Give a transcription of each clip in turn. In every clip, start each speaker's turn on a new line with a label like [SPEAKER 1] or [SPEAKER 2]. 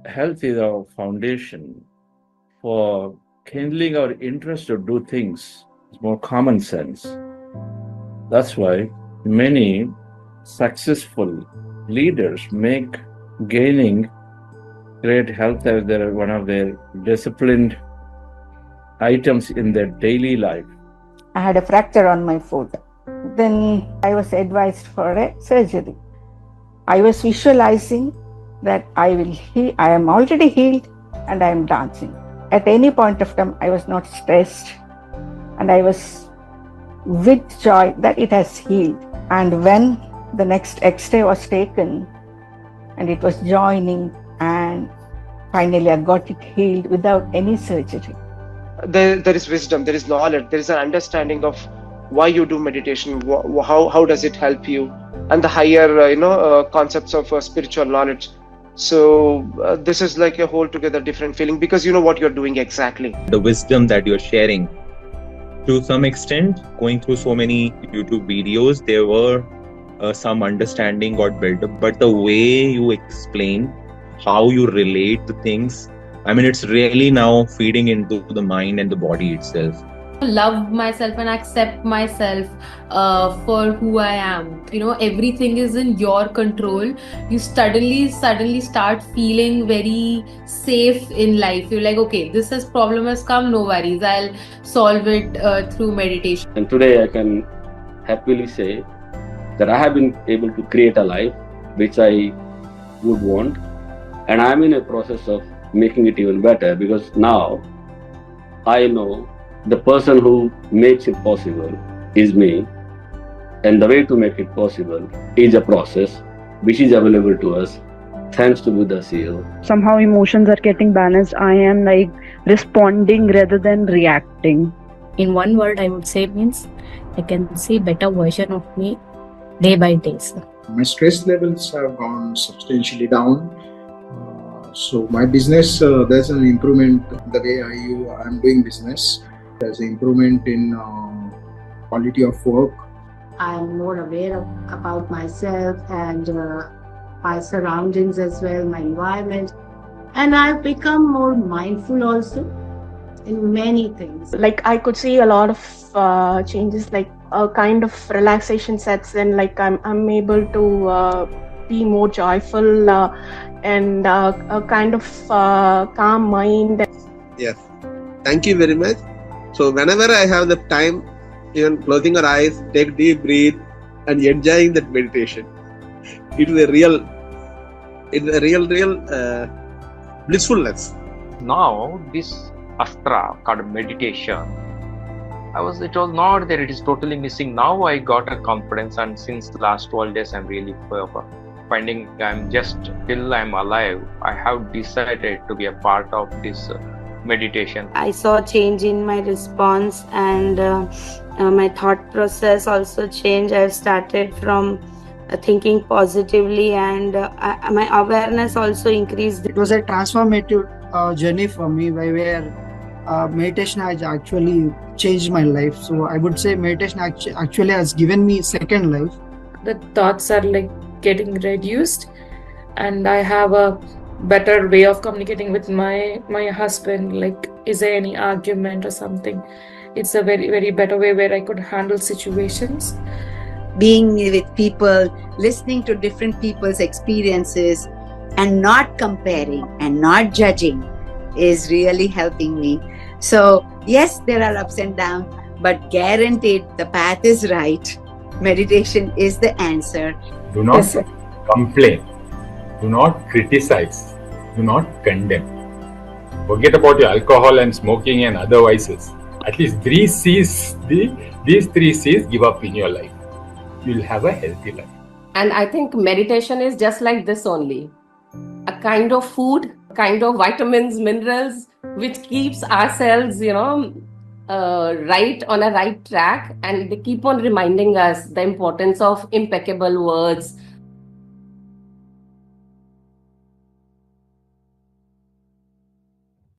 [SPEAKER 1] health is our foundation for kindling our interest to do things. It's more common sense. That's why many successful leaders make gaining great health as one of their disciplined items in their daily life.
[SPEAKER 2] I had a fracture on my foot. Then I was advised for a surgery. I was visualizing that I am already healed and I am dancing. At any point of time, I was not stressed and I was with joy that it has healed. And when the next X-ray was taken and it was joining, and finally I got it healed without any surgery.
[SPEAKER 3] There is wisdom, there is knowledge, there is an understanding of why you do meditation, how does it help you, and the higher concepts of spiritual knowledge. So this is like a whole together different feeling, because you know what you're doing exactly.
[SPEAKER 4] The wisdom that you're sharing, to some extent, going through so many YouTube videos, there were some understanding got built up, but the way you explain, how you relate the things, I mean, it's really now feeding into the mind and the body itself.
[SPEAKER 5] Love myself and accept myself for who I am. Everything is in your control. You suddenly start feeling very safe in life. You're like, okay, this problem has come, no worries, I'll solve it through meditation.
[SPEAKER 6] And today I can happily say that I have been able to create a life which I would want, and I'm in a process of making it even better, because now I know the person who makes it possible is me, and the way to make it possible is a process which is available to us thanks to Buddha CEO.
[SPEAKER 7] Somehow emotions are getting balanced. I am like responding rather than reacting.
[SPEAKER 8] In one word, I would say means I can see better version of me day by day.
[SPEAKER 9] My stress levels have gone substantially down. So my business, there's an improvement the way I'm doing business. There's an improvement in quality of work.
[SPEAKER 10] I'm more aware about myself and my surroundings as well, my environment. And I've become more mindful also in many things.
[SPEAKER 11] Like I could see a lot of changes, like a kind of relaxation sets in, like I'm able to be more joyful and a kind of calm mind.
[SPEAKER 12] Yes, thank you very much. So whenever I have the time, even closing our eyes, take deep breath and enjoying that meditation. It is a real blissfulness.
[SPEAKER 13] Now this astra called meditation, it was not there, it is totally missing. Now I got a confidence, and since the last 12 days I'm really finding till I'm alive, I have decided to be a part of this meditation.
[SPEAKER 14] I saw change in my response, and my thought process also changed. I've started from thinking positively, and my awareness also increased.
[SPEAKER 15] It was a transformative journey for me, where meditation has actually changed my life. So I would say meditation actually has given me second life.
[SPEAKER 16] The thoughts are like getting reduced, and I have a better way of communicating with my husband. Like, is there any argument or something? It's a very, very better way where I could handle situations.
[SPEAKER 17] Being with people, listening to different people's experiences and not comparing and not judging is really helping me. So yes, there are ups and downs, but guaranteed the path is right. Meditation is the answer.
[SPEAKER 18] Do not complain. Do not criticize. Do not condemn. Forget about your alcohol and smoking and other vices. At least these three C's give up in your life. You'll have a healthy life.
[SPEAKER 19] And I think meditation is just like this only. A kind of food, kind of vitamins, minerals, which keeps ourselves, right on a right track. And they keep on reminding us the importance of impeccable words.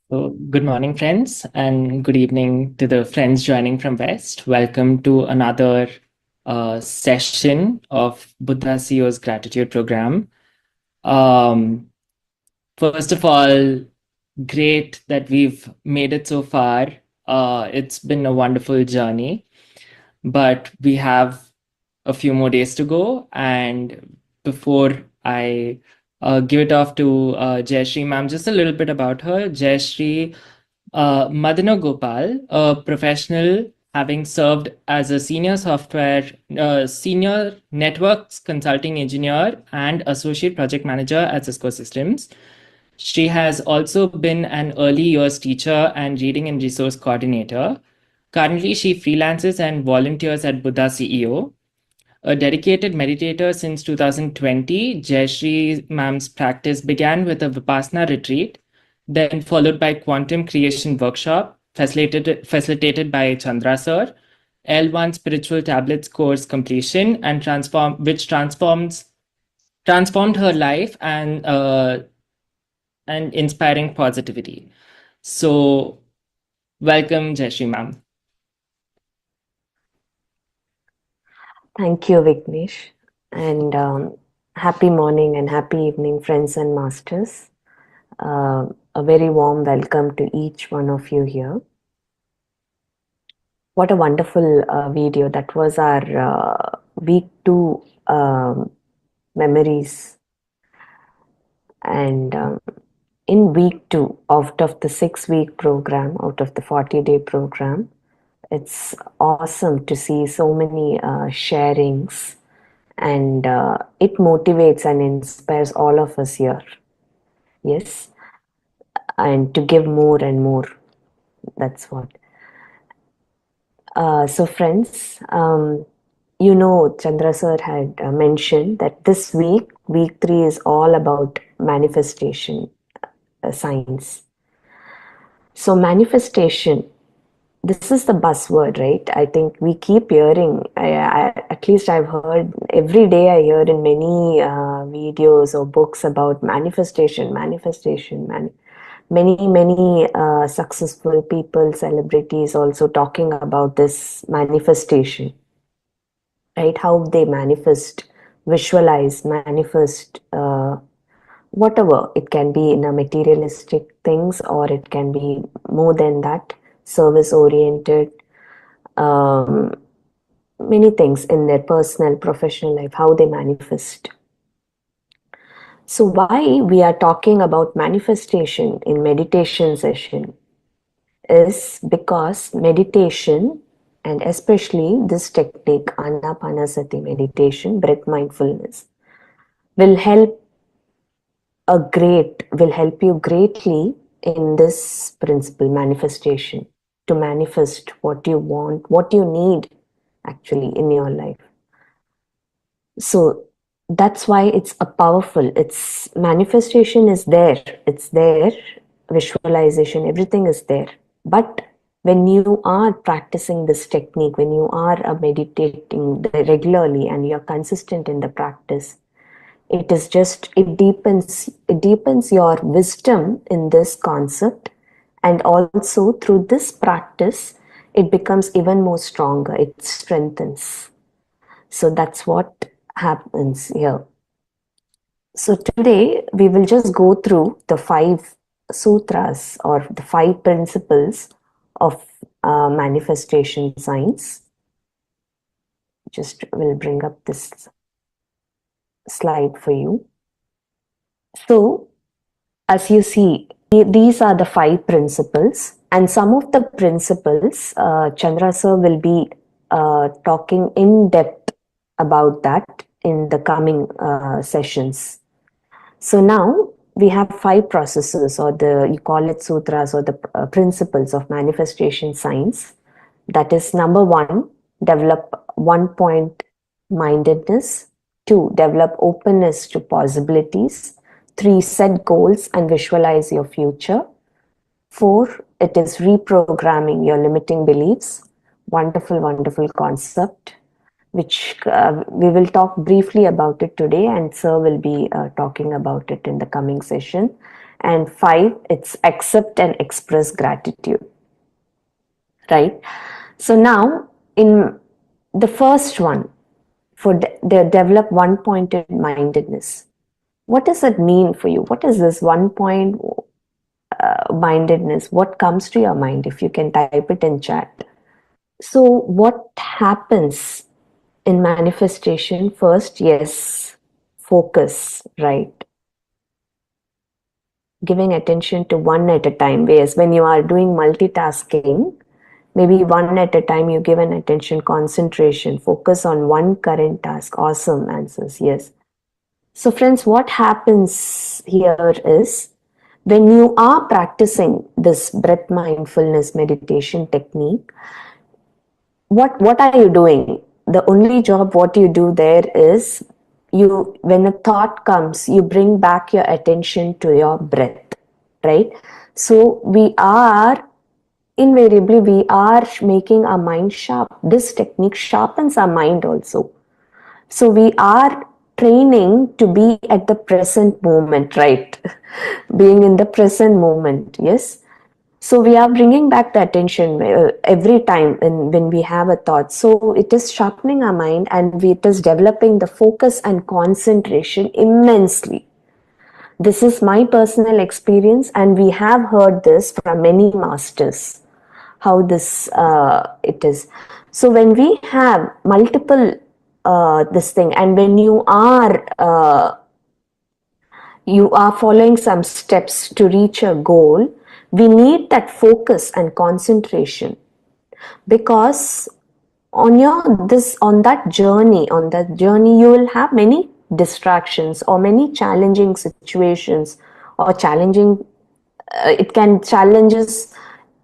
[SPEAKER 20] So, good morning, friends, and good evening to the friends joining from West. Welcome to another session of Buddha CEO's Gratitude Program. First of all, great that we've made it so far. It's been a wonderful journey, but we have a few more days to go. And before I give it off to Jayashree ma'am, just a little bit about her. Jayashree Madana Gopal, a professional having served as a senior networks consulting engineer and associate project manager at Cisco Systems. She has also been an early years teacher and reading and resource coordinator. Currently, she freelances and volunteers at Buddha CEO. A dedicated meditator since 2020, Jayashree ma'am's practice began with a Vipassana retreat, then followed by quantum creation workshop facilitated by Chandra sir, L1 spiritual tablets course completion, and which transformed her life and inspiring positivity. So, welcome, Jayashree ma'am.
[SPEAKER 21] Thank you, Vignesh. And happy morning and happy evening, friends and masters. A very warm welcome to each one of you here. What a wonderful video. That was our week 2 memories. And in week 2, out of the 6-week program, out of the 40-day program, it's awesome to see so many sharings, and it motivates and inspires all of us here. Yes, and to give more and more. That's what. So friends, you know, Chandra sir had mentioned that this week, week 3 is all about manifestation science. So manifestation, this is the buzzword, right? I think we keep hearing, at least I've heard, every day I hear in many videos or books about manifestation. Many successful people, celebrities also talking about this manifestation, right? How they manifest, visualize, manifest, whatever. It can be in a materialistic things, or it can be more than that, service oriented, many things in their personal, professional life, how they manifest. So why we are talking about manifestation in meditation session is because meditation, and especially this technique, Anapanasati meditation, breath mindfulness, will help you greatly in this principle, manifestation, to manifest what you want, what you need actually in your life. So that's why it's a powerful, it's manifestation is there, it's there, visualization, everything is there. But when you are practicing this technique, when you are meditating regularly and you're consistent in the practice, it deepens your wisdom in this concept, and also through this practice it becomes even more stronger, it strengthens. So that's what happens here. So today we will just go through the 5 sutras or the 5 principles of manifestation science. Just will bring up this slide for you. So as you see, these are the 5 principles, and some of the principles Chandra sir will be talking in depth about that in the coming sessions. So now we have 5 processes, or you call it sutras, or the principles of manifestation science. That is, number 1, develop 1-point mindedness. 2, develop openness to possibilities. 3, set goals and visualize your future. 4, it is reprogramming your limiting beliefs. Wonderful, wonderful concept, which we will talk briefly about it today, and sir will be talking about it in the coming session. And 5, it's accept and express gratitude, right? So now in the first one, for the develop 1-pointed mindedness, what does it mean for you? What is this 1 point mindedness? What comes to your mind? If you can type it in chat. So what happens in manifestation? First, yes, focus, right? Giving attention to one at a time. Whereas when you are doing multitasking, maybe one at a time, you give an attention, concentration, focus on one current task. Awesome answers, yes. So friends, what happens here is, when you are practicing this breath mindfulness meditation technique, what are you doing? The only job what you do there is, when a thought comes, you bring back your attention to your breath, right? So invariably we are making our mind sharp. This technique sharpens our mind also. So we are training to be at the present moment, right? Being in the present moment, yes. So we are bringing back the attention every time when we have a thought. So it is sharpening our mind, and it is developing the focus and concentration immensely. This is my personal experience, and we have heard this from many masters, how this it is. So when we have multiple this thing, and when you are following some steps to reach a goal, we need that focus and concentration, because on that journey you will have many distractions or many challenging situations, or challenges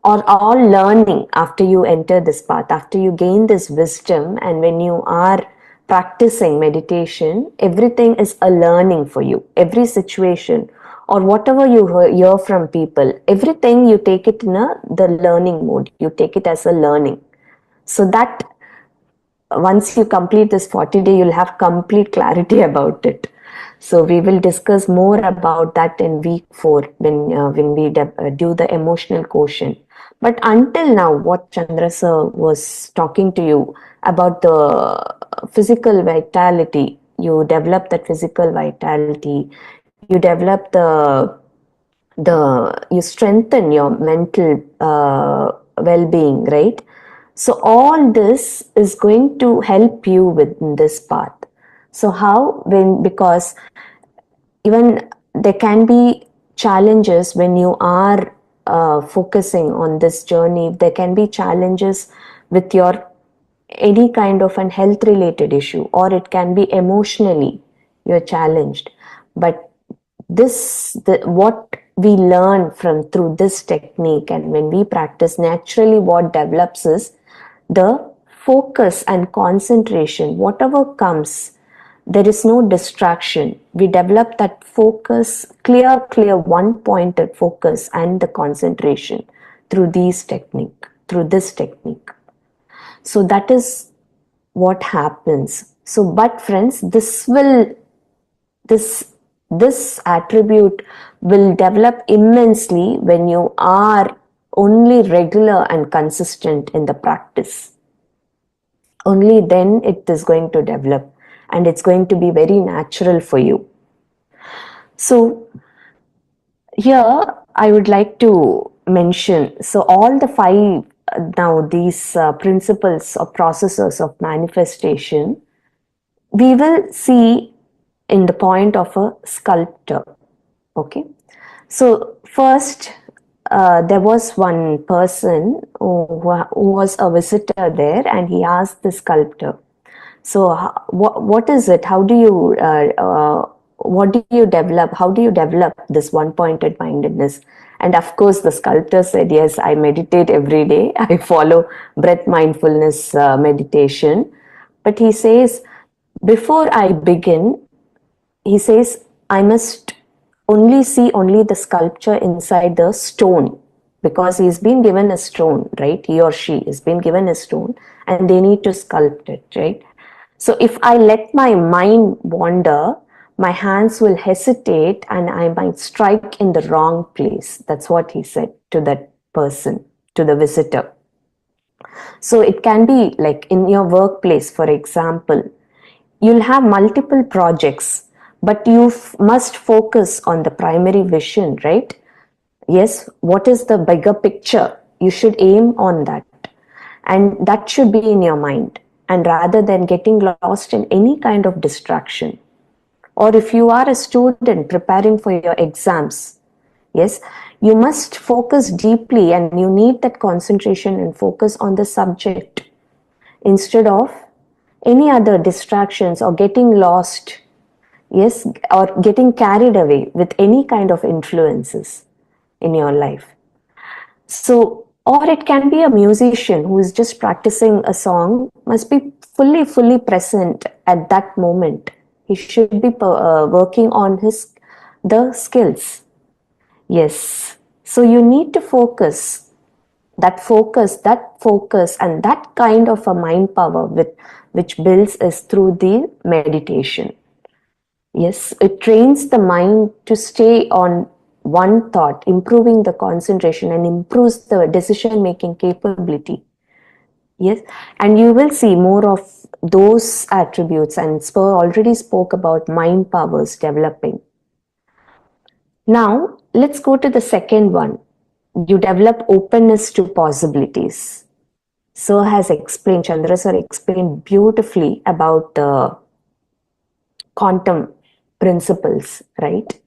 [SPEAKER 21] or all learning after you enter this path, after you gain this wisdom. And when you are practicing meditation, everything is a learning for you. Every situation or whatever you hear from people, everything you take it in the learning mode. You take it as a learning. So that once you complete this 40-day, you'll have complete clarity about it. So we will discuss more about that in week 4 when we do the emotional quotient. But until now, what Chandra sir was talking to you about the physical vitality, you develop that physical vitality, you develop you strengthen your mental well-being, right? So all this is going to help you with this path. So how? Because even there can be challenges when you are focusing on this journey. There can be challenges with any kind of an health related issue, or it can be emotionally you're challenged. But what we learn through this technique, and when we practice, naturally what develops is the focus and concentration. Whatever comes, there is no distraction. We develop that focus, clear one-pointed focus and the concentration through this technique. So that is what happens. So, but friends, this attribute will develop immensely when you are only regular and consistent in the practice. Only then it is going to develop, and it's going to be very natural for you. So here I would like to mention, so all the 5 now these principles or processes of manifestation, we will see in the point of a sculptor. Okay, so first there was one person who was a visitor there, and he asked the sculptor, so what is it? How do you develop? How do you develop this one-pointed mindedness? And of course, the sculptor said, yes, I meditate every day. I follow breath mindfulness meditation. But he says, before I begin, he says, I must see only the sculpture inside the stone, because he's been given a stone, right? He or she has been given a stone, and they need to sculpt it, right? So if I let my mind wander, my hands will hesitate and I might strike in the wrong place. That's what he said to that person, to the visitor. So it can be like in your workplace, for example, you'll have multiple projects, but you must focus on the primary vision, right? Yes, what is the bigger picture? You should aim on that, and that should be in your mind, and rather than getting lost in any kind of distraction. Or if you are a student preparing for your exams, yes, you must focus deeply, and you need that concentration and focus on the subject instead of any other distractions or getting lost, yes, or getting carried away with any kind of influences in your life. So, or it can be a musician who is just practicing a song, must be fully present at that moment. He should be working on the skills. Yes. So you need to focus, and that kind of a mind power which builds is through the meditation. Yes, it trains the mind to stay on one thought, improving the concentration and improves the decision-making capability. Yes, and you will see more of those attributes, and Spur already spoke about mind powers developing. Now, let's go to the second one. You develop openness to possibilities. Sir has explained, Chandra sir explained beautifully about the quantum principles, right?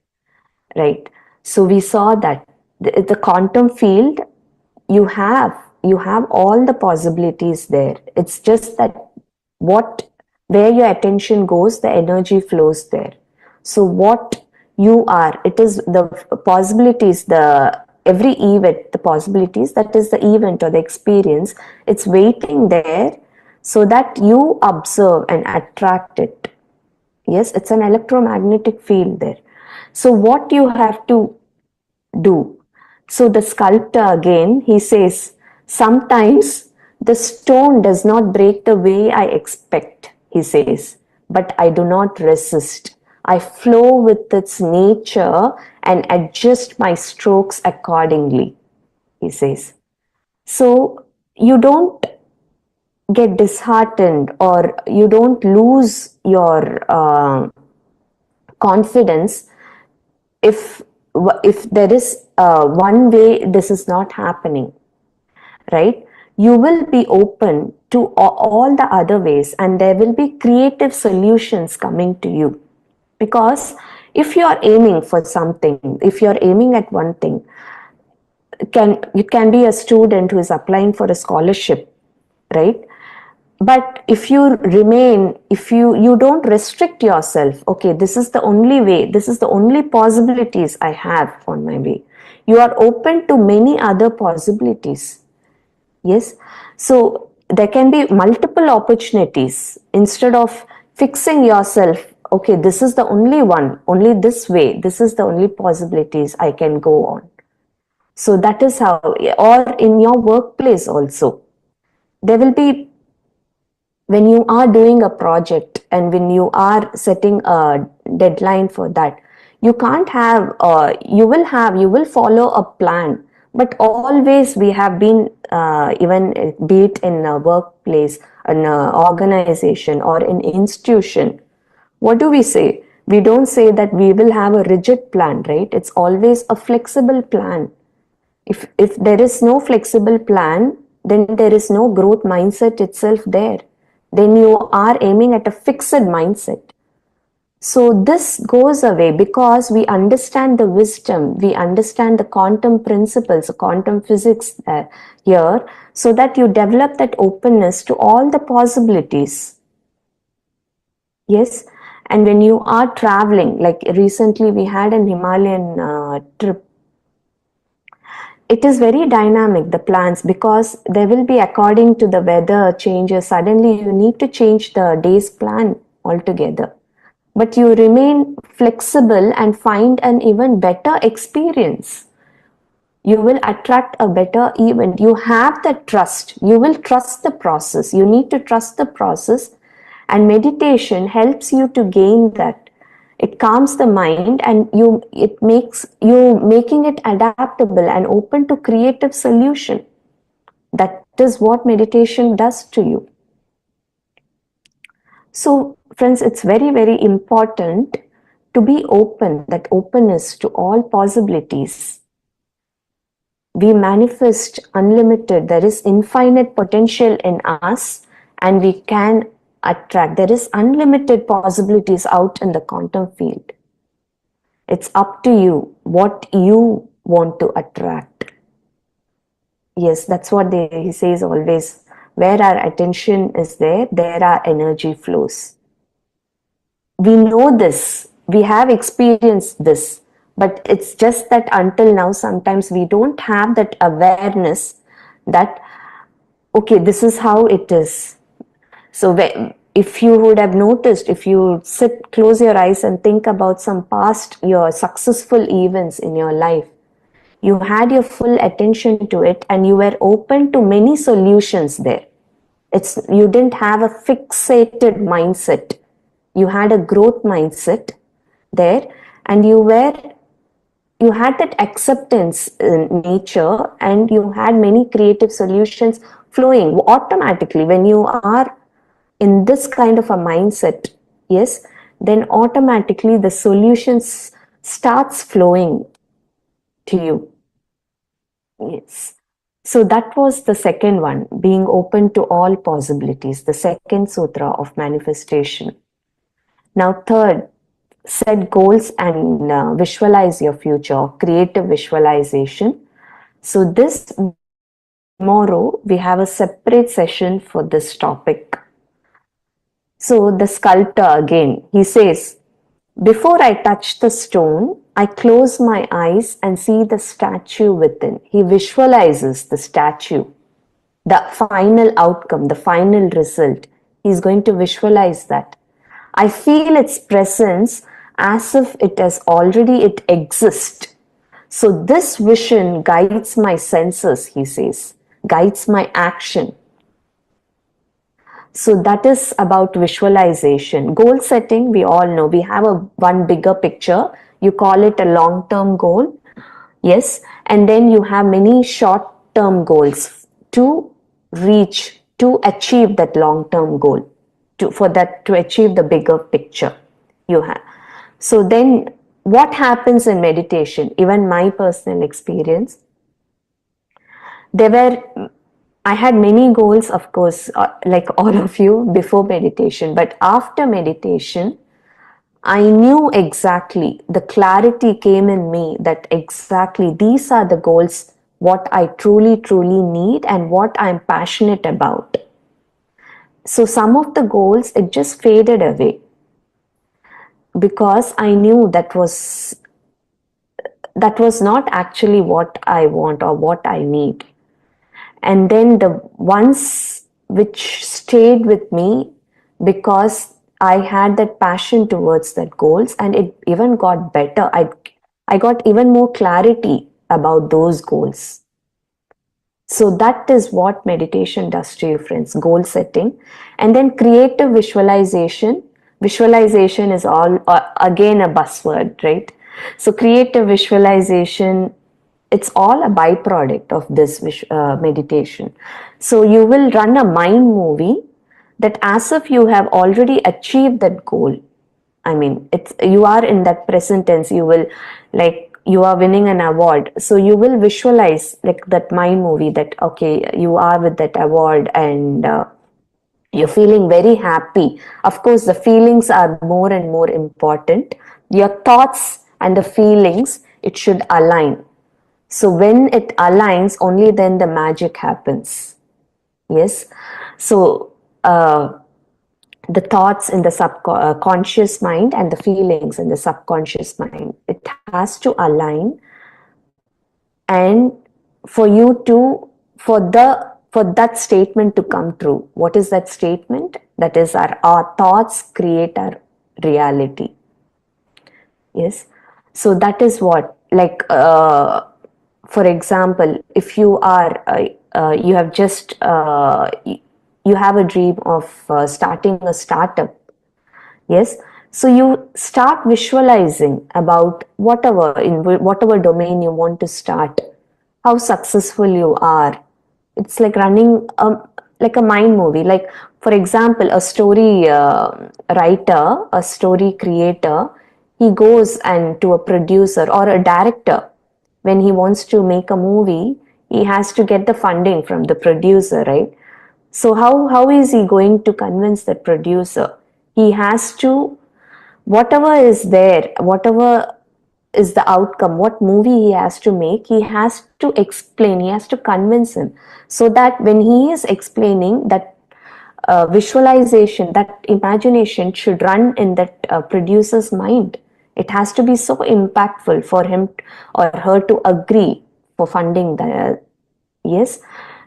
[SPEAKER 21] Right. So we saw that the quantum field, you have all the possibilities there. It's just that where your attention goes, the energy flows there. So what you are, it is the possibilities, every event, the possibilities, that is the event or the experience, it's waiting there so that you observe and attract it. Yes, it's an electromagnetic field there. So what you have to do? So the sculptor again, he says, sometimes the stone does not break the way I expect, he says, but I do not resist. I flow with its nature and adjust my strokes accordingly, he says. So you don't get disheartened, or you don't lose your confidence if there is one way this is not happening, right? You will be open to all the other ways, and there will be creative solutions coming to you. Because if you are aiming for something, if you are aiming at one thing, it can be a student who is applying for a scholarship, right? But if you don't restrict yourself, okay, this is the only way, this is the only possibilities I have on my way. You are open to many other possibilities. Yes. So there can be multiple opportunities. Instead of fixing yourself, okay, this is the only one, only this way, this is the only possibilities I can go on. So that is how, or in your workplace also, there will be, when you are doing a project and when you are setting a deadline for that, you can't have, you will follow a plan, but always we have been, even be it in a workplace, an organization or an institution, what do we say? We don't say that we will have a rigid plan, right? It's always a flexible plan. If there is no flexible plan, then there is no growth mindset itself there. Then you are aiming at a fixed mindset. So this goes away because we understand the wisdom, we understand the quantum principles, quantum physics here, so that you develop that openness to all the possibilities. Yes. And when you are traveling, like recently we had an Himalayan trip, it is very dynamic, the plans, because there will be, according to the weather changes, suddenly you need to change the day's plan altogether. But you remain flexible and find an even better experience. You will attract a better event. You have the trust. You will trust the process. You need to trust the process, and meditation helps you to gain that. It calms the mind, and it makes you making it adaptable and open to creative solution. That is what meditation does to you. So friends, it's very, very important to be open, that openness to all possibilities. We manifest unlimited. There is infinite potential in us, and we can attract. There is unlimited possibilities out in the quantum field. It's up to you what you want to attract. Yes, that's what he says always. Where our attention is there our energy flows. We know this. We have experienced this. But it's just that until now, sometimes we don't have that awareness that, okay, this is how it is. So if you would have noticed, if you close your eyes and think about some past, your successful events in your life, you had your full attention to it and you were open to many solutions there. You didn't have a fixated mindset. You had a growth mindset there, and you had that acceptance in nature, and you had many creative solutions flowing automatically. When you are in this kind of a mindset, yes, then automatically the solutions starts flowing to you. Yes. So that was the second one, being open to all possibilities, the second sutra of manifestation. Now third, set goals and visualize your future, creative visualization. So this tomorrow, we have a separate session for this topic. So the sculptor again, he says, before I touch the stone, I close my eyes and see the statue within. He visualizes the statue, the final outcome, the final result. He's going to visualize that. I feel its presence as if it exists. So this vision guides my senses, he says, guides my action. So that is about visualization. Goal setting, we all know, we have one bigger picture. You call it a long-term goal. Yes. And then you have many short-term goals to achieve that long-term goal, to achieve the bigger picture you have. So then what happens in meditation, even my personal experience, I had many goals, of course, like all of you before meditation, but after meditation, I knew exactly, the clarity came in me that exactly these are the goals, what I truly, truly need and what I'm passionate about. So some of the goals, it just faded away because I knew that was not actually what I want or what I need. And then the ones which stayed with me because I had that passion towards that goals, and it even got better. I got even more clarity about those goals. So that is what meditation does to you, friends, goal setting. And then creative visualization. Visualization is all again a buzzword, right? So creative visualization, it's all a byproduct of this meditation. So you will run a mind movie that as if you have already achieved that goal. I mean, you are in that present tense. You will, like, you are winning an award. So you will visualize like that mind movie that, okay, you are with that award and you're feeling very happy. Of course, the feelings are more and more important. Your thoughts and the feelings, it should align. So when it aligns, only then the magic happens. Yes. So the thoughts in the subconscious mind and the feelings in the subconscious mind, it has to align. And for that statement to come true, what is that statement? That is our thoughts create our reality. Yes. So that is what, like, for example, if you are, you have just, you have a dream of starting a startup. Yes. So you start visualizing about whatever domain you want to start, how successful you are. It's like running like a mind movie. Like, for example, a story writer, a story creator, he goes and to a producer or a director. When he wants to make a movie, he has to get the funding from the producer, right? So how is he going to convince the producer? He has to, whatever is there, whatever is the outcome, what movie he has to make, he has to explain, he has to convince him, so that when he is explaining, that visualization, that imagination should run in that producer's mind. It has to be so impactful for him or her to agree for funding the, yes.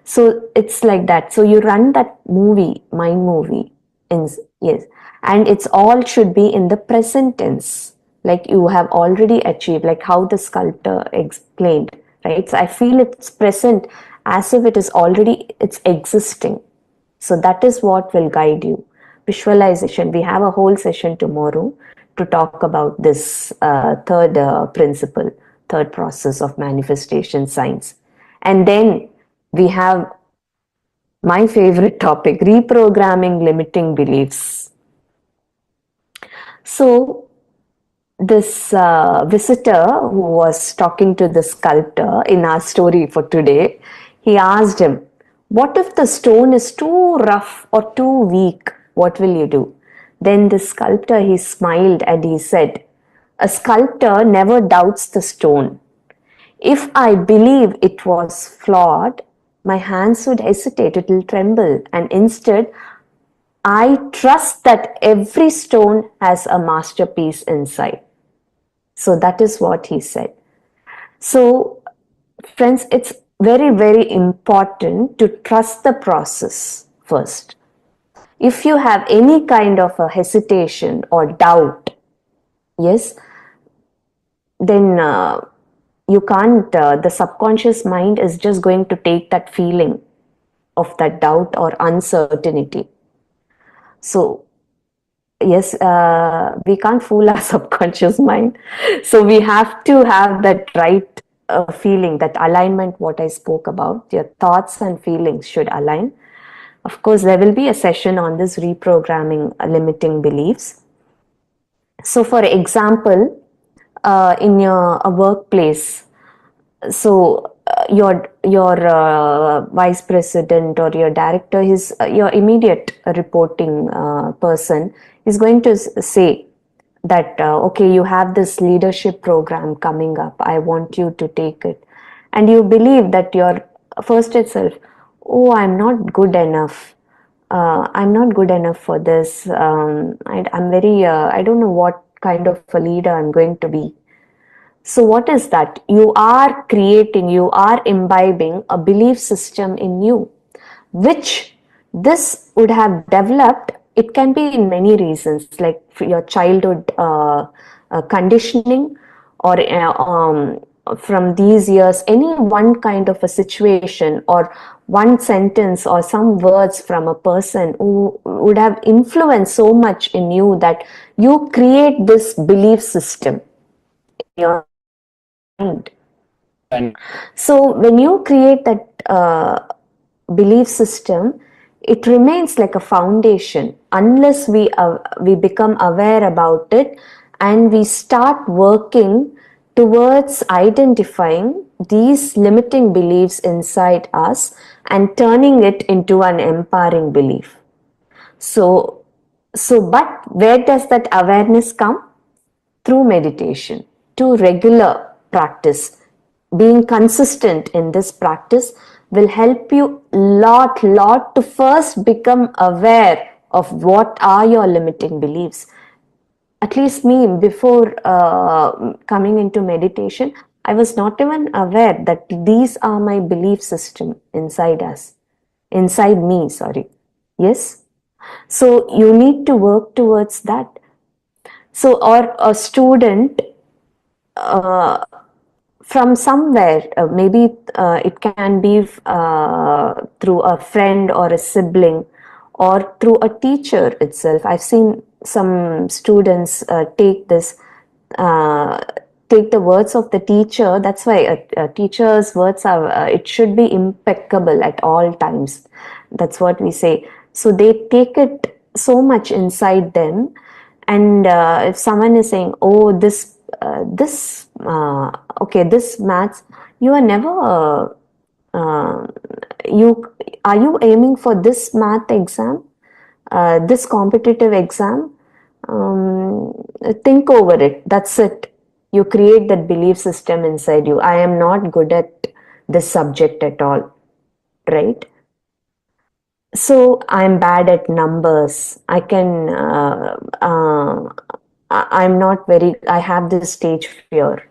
[SPEAKER 21] So it's like that. So you run that movie, mind movie, yes, and it's all should be in the present tense, like you have already achieved, like how the sculptor explained, right? So I feel it's present as if it is already, it's existing. So that is what will guide you. Visualization. We have a whole session tomorrow to talk about this third principle, third process of manifestation science. And then we have my favorite topic, reprogramming limiting beliefs. So this visitor who was talking to the sculptor in our story for today, he asked him, what if the stone is too rough or too weak? What will you do? Then the sculptor, he smiled and he said, a sculptor never doubts the stone. If I believe it was flawed, my hands would hesitate, it will tremble, and instead I trust that every stone has a masterpiece inside. So that is what he said. So friends, it's very, very important to trust the process first. If you have any kind of a hesitation or doubt, yes, then you can't, the subconscious mind is just going to take that feeling of that doubt or uncertainty. So yes, we can't fool our subconscious mind. So we have to have that right feeling, that alignment, what I spoke about. Your thoughts and feelings should align. Of course, there will be a session on this reprogramming limiting beliefs. So for example, in your workplace, so your vice president or your director, your immediate reporting person is going to say that, okay, you have this leadership program coming up, I want you to take it. And you believe that your first itself, oh, I'm not good enough. I'm not good enough for this. I'm very, I don't know what kind of a leader I'm going to be. So what is that? You are creating, you are imbibing a belief system in you, which this would have developed. It can be in many reasons, like your childhood conditioning, or from these years, any one kind of a situation or one sentence or some words from a person who would have influenced so much in you that you create this belief system in your mind. So when you create that belief system, it remains like a foundation unless we become aware about it and we start working towards identifying these limiting beliefs inside us and turning it into an empowering belief. So but where does that awareness come? Through meditation, to regular practice. Being consistent in this practice will help you lot to first become aware of what are your limiting beliefs. At least me, before coming into meditation, I was not even aware that these are my belief system inside me, sorry. Yes. So you need to work towards that. So, or a student from somewhere, maybe it can be through a friend or a sibling or through a teacher itself. I've seen some students take the words of the teacher. That's why a teacher's words are, it should be impeccable at all times. That's what we say. So they take it so much inside them And if someone is saying, oh, this maths, you are never are you aiming for this math exam, this competitive exam? Think over it. That's it. You create that belief system inside you. I am not good at this subject at all, right? So I'm bad at numbers. I have this stage fear.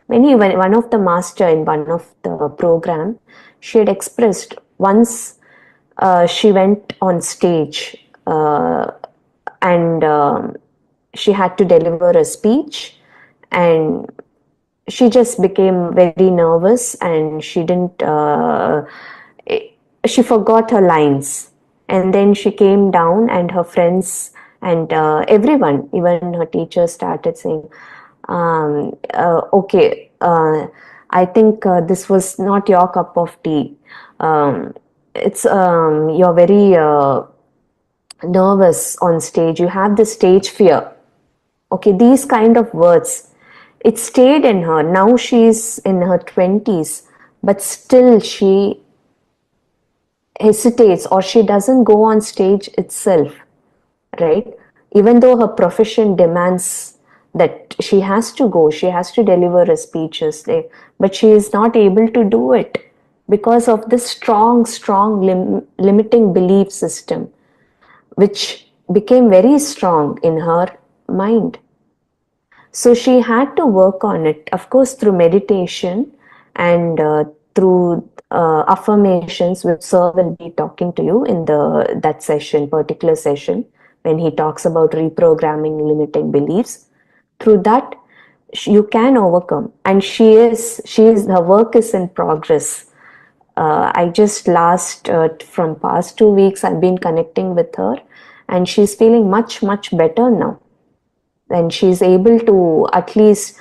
[SPEAKER 21] One of the master in one of the program, she had expressed once she went on stage and she had to deliver a speech, and she just became very nervous, and she forgot her lines. And then she came down, and her friends and everyone, even her teacher, started saying, okay, I think this was not your cup of tea. You're very nervous on stage. You have the stage fear. Okay, these kind of words, it stayed in her. Now she's in her 20s, but still she hesitates, or she doesn't go on stage itself, right? Even though her profession demands that she has to go, she has to deliver her speeches, but she is not able to do it because of this strong limiting belief system, which became very strong in her mind. So she had to work on it, of course, through meditation and through affirmations, which Sir will be talking to you in that particular session, when he talks about reprogramming limiting beliefs. Through that, you can overcome. And her work is in progress. I just from past 2 weeks, I've been connecting with her, and she's feeling much, much better now. And she's able to, at least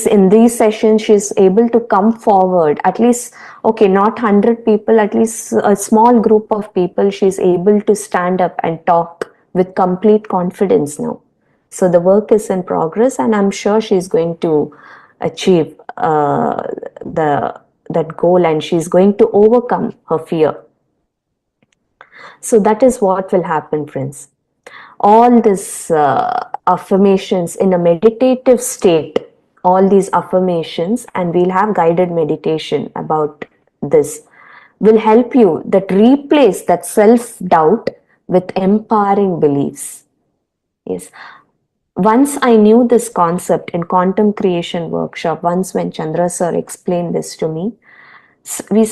[SPEAKER 21] in these sessions, she's able to come forward, at least, okay, not 100 people, at least a small group of people, she's able to stand up and talk with complete confidence now. So the work is in progress, and I'm sure she's going to achieve that goal, and she's going to overcome her fear. So that is what will happen, friends. All these affirmations in a meditative state, all these affirmations, and we'll have guided meditation about this, will help you that replace that self-doubt with empowering beliefs. Yes. Once I knew this concept in quantum creation workshop, once when Chandra sir explained this to me,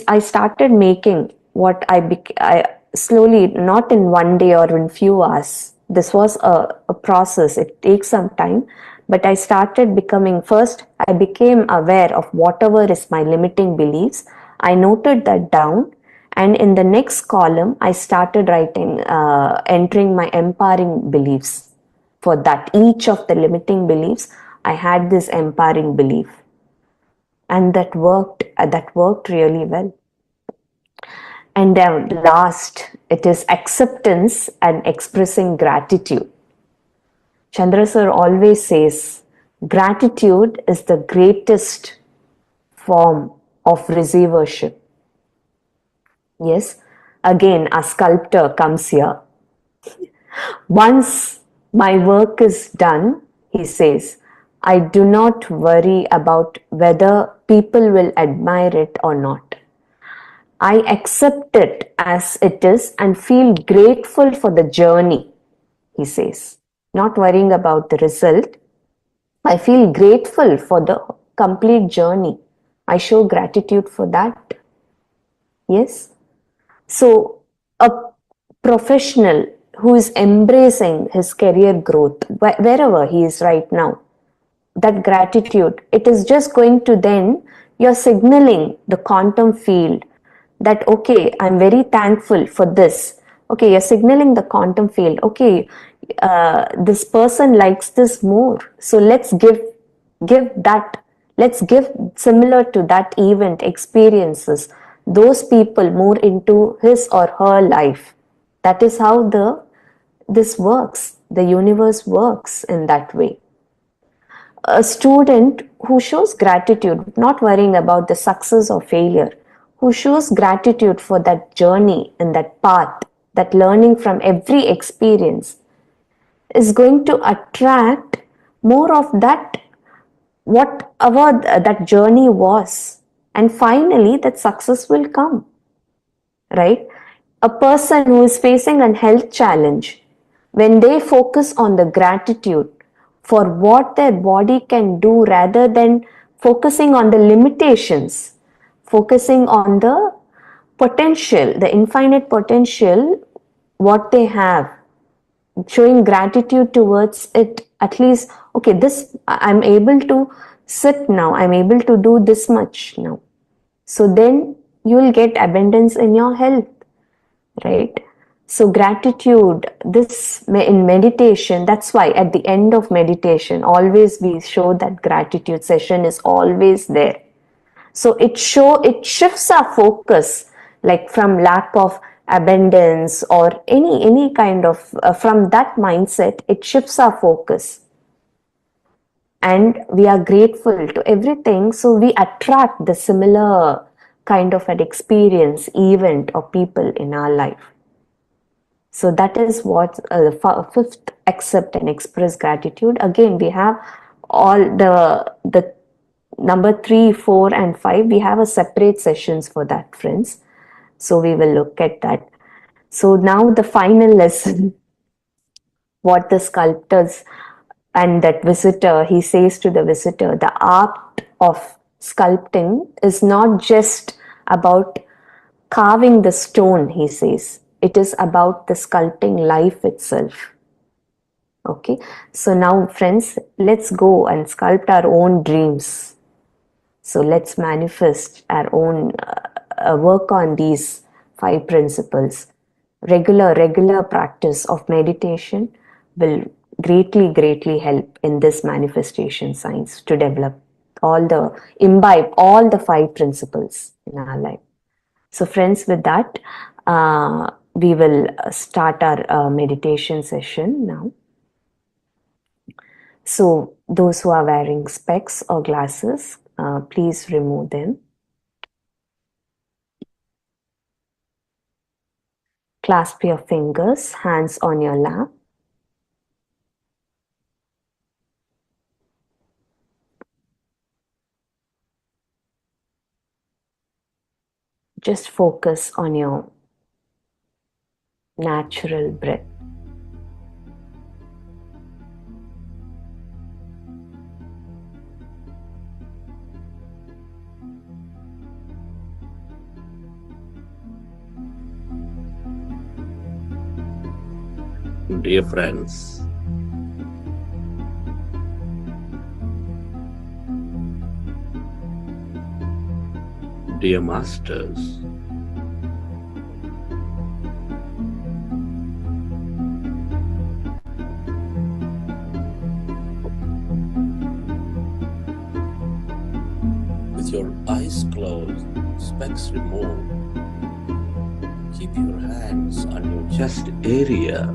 [SPEAKER 21] I started making what I slowly, not in one day or in few hours. This was a process. It takes some time, but I started becoming, first I became aware of whatever is my limiting beliefs. I noted that down, and in the next column, I started writing, entering my empowering beliefs. For that, each of the limiting beliefs, I had this empowering belief, and that worked really well. And then last, it is acceptance and expressing gratitude. Chandra sir always says, gratitude is the greatest form of receivership. Yes, again, a sculptor comes here. Once my work is done, he says, I do not worry about whether people will admire it or not. I accept it as it is and feel grateful for the journey, he says. Not worrying about the result. I feel grateful for the complete journey. I show gratitude for that. Yes. So a professional who is embracing his career growth, wherever he is right now, that gratitude, it is just going to then, you're signaling the quantum field that, okay, I'm very thankful for this. Okay, you're signaling the quantum field. Okay, this person likes this more. So let's give that, let's give similar to that event experiences, those people more into his or her life. That is how this works. The universe works in that way. A student who shows gratitude, not worrying about the success or failure, who shows gratitude for that journey and that path, that learning from every experience, is going to attract more of that, whatever that journey was. And finally, that success will come, right? A person who is facing a health challenge, when they focus on the gratitude for what their body can do rather than focusing on the limitations, focusing on the potential, the infinite potential, what they have, showing gratitude towards it, at least, okay, this, I'm able to sit now, I'm able to do this much now. So then you will get abundance in your health, right? So gratitude, this in meditation, that's why at the end of meditation, always we show that gratitude session is always there. So it shifts our focus, like from lack of abundance or any kind of, from that mindset, it shifts our focus. And we are grateful to everything. So we attract the similar kind of an experience, event or people in our life. So that is what the fifth, accept and express gratitude. Again, we have all the number 3, 4 and 5. We have a separate sessions for that, friends. So we will look at that. So now the final lesson, what the sculptors and that visitor, he says to the visitor, the art of sculpting is not just about carving the stone, he says. It is about the sculpting life itself. Okay, so now friends, let's go and sculpt our own dreams. So let's manifest our own, work on these 5 principles. Regular practice of meditation will greatly help in this manifestation science to develop imbibe all the 5 principles in our life. So friends, with that, we will start our meditation session now. So those who are wearing specs or glasses, please remove them. Clasp your fingers, hands on your lap. Just focus on your natural breath.
[SPEAKER 6] Dear friends, dear masters, with your eyes closed, specs removed, keep your hands on your chest area.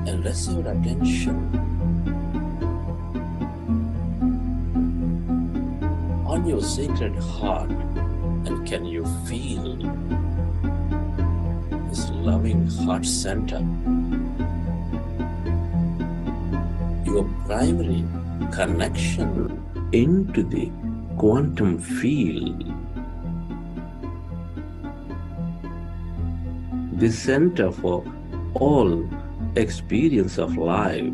[SPEAKER 6] And rest your attention on your sacred heart. And can you feel this loving heart center? Your primary connection into the quantum field. The center for all experience of life.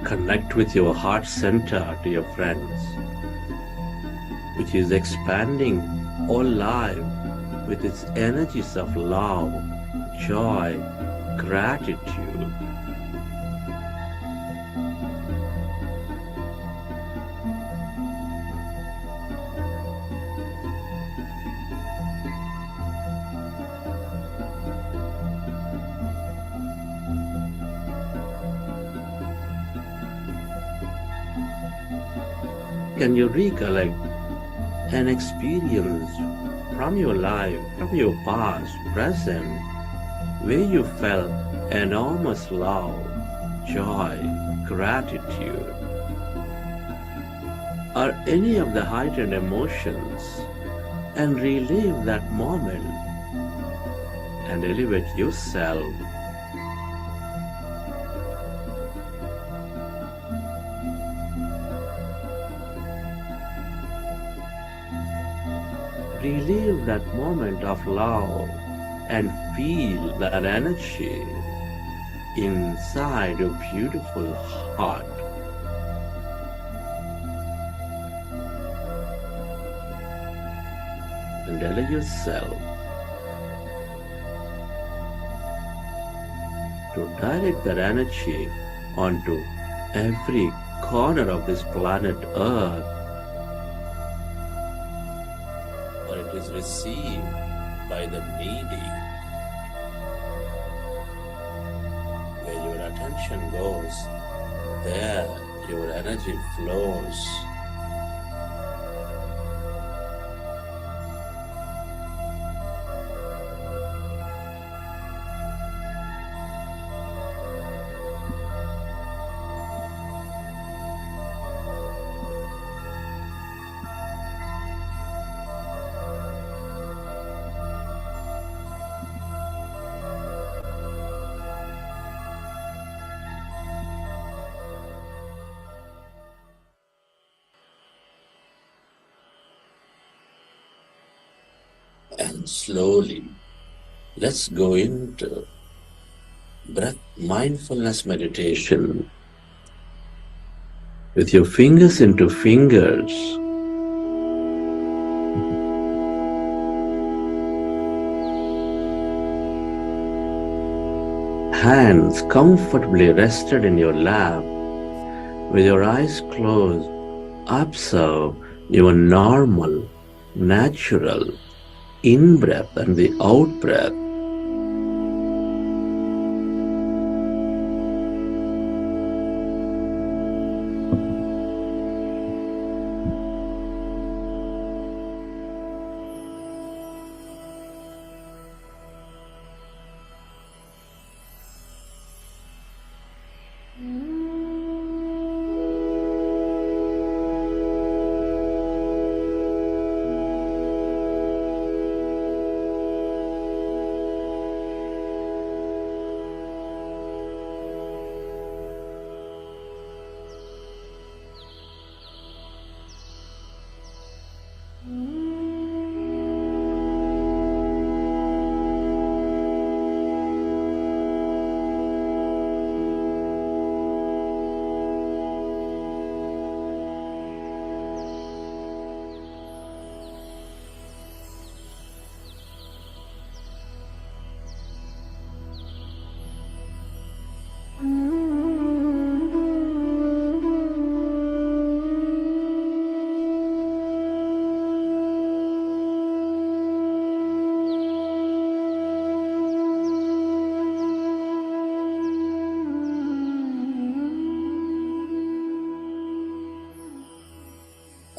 [SPEAKER 1] Connect with your heart center to your friends, which is expanding all life with its energies of love, joy, gratitude. Can you recollect an experience from your life, from your past, present, where you felt enormous love, joy, gratitude, or any of the heightened emotions, and relive that moment and elevate yourself? Relive that moment of love and feel that energy inside your beautiful heart. And allow yourself to direct that energy onto every corner of this planet Earth, where it is received by the needy. Where your attention goes, there your energy flows. And slowly, let's go into breath mindfulness meditation with your fingers into fingers. Hands comfortably rested in your lap. With your eyes closed, observe your normal, natural in-breath and the out-breath.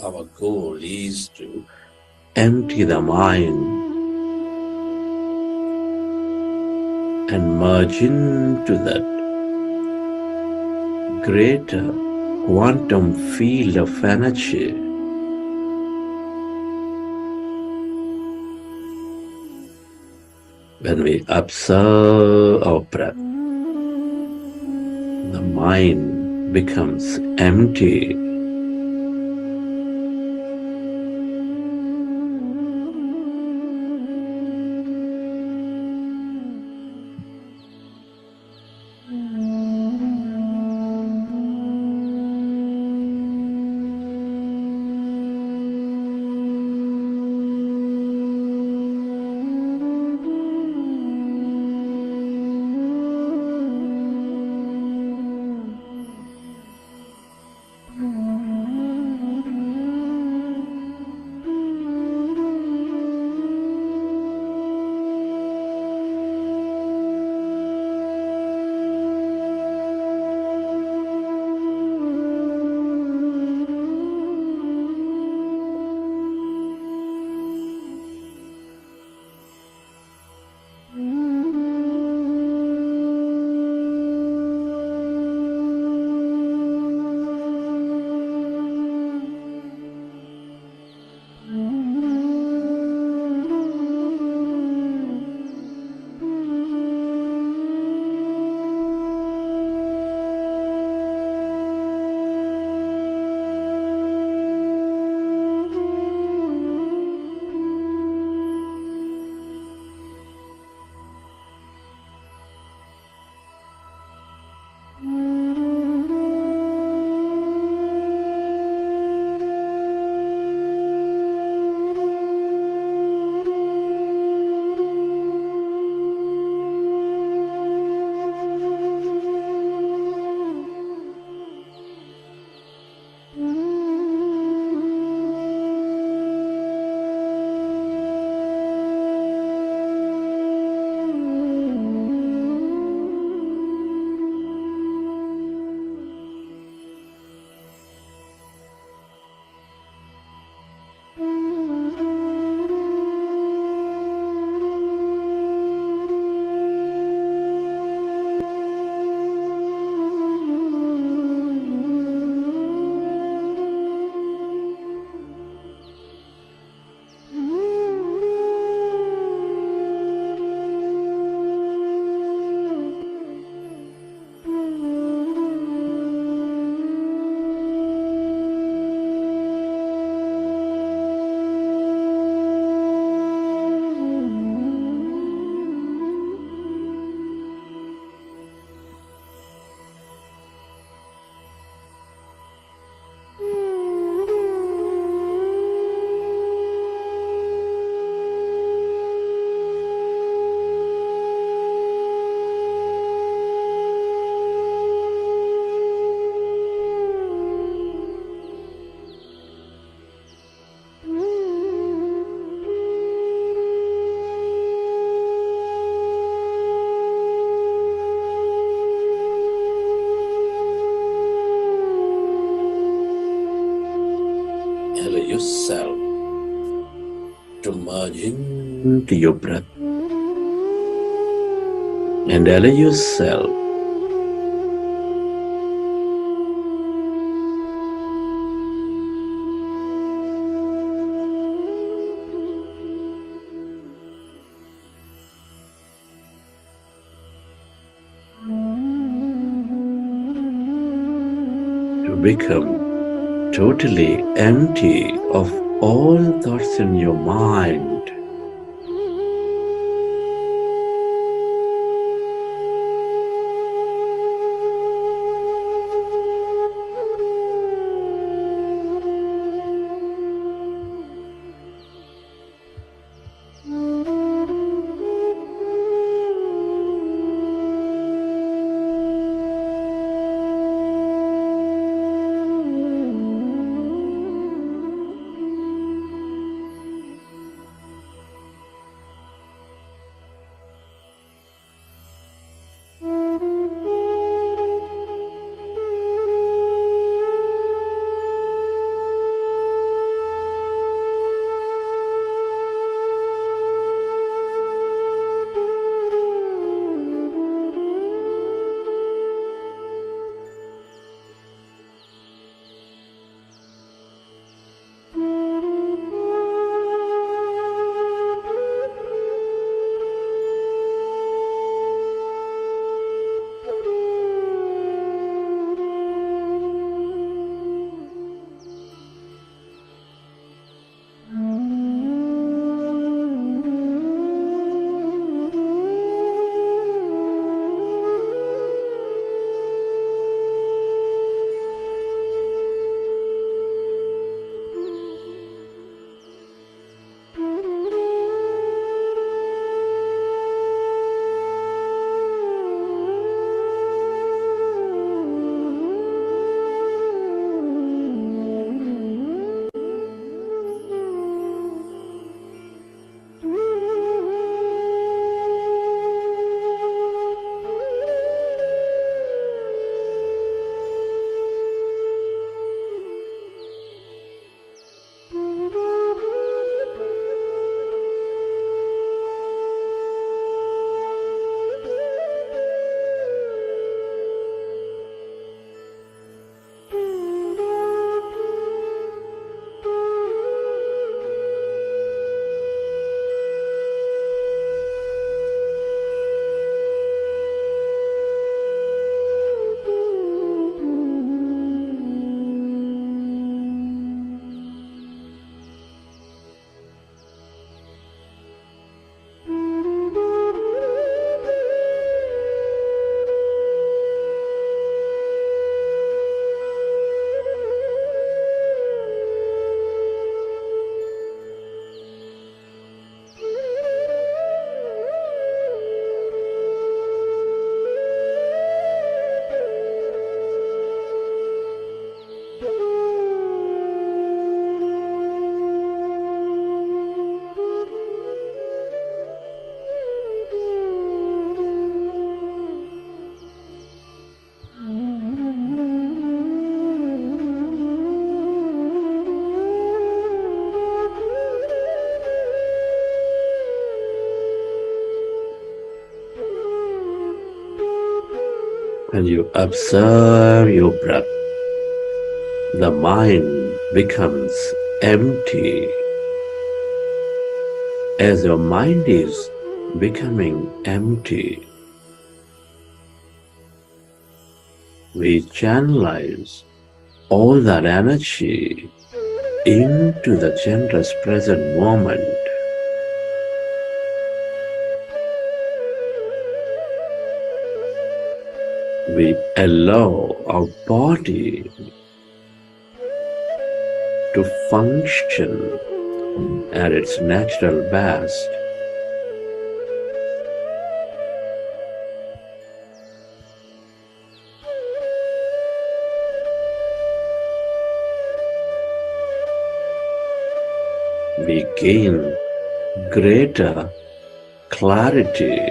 [SPEAKER 1] Our goal is to empty the mind and merge into that greater quantum field of energy. When we observe our breath, the mind becomes empty. Lodge into your breath and allow yourself to become totally empty of all thoughts in your mind. and you observe your breath, the mind becomes empty. As your mind is becoming empty, we channelize all that energy into the generous present moment. We allow our body to function at its natural best. We gain greater clarity.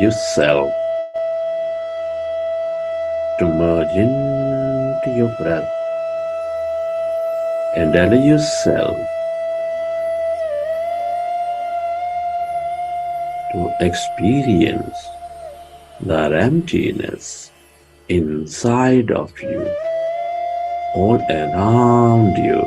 [SPEAKER 1] yourself to merge into your breath and allow yourself to experience that emptiness inside of you, all around you.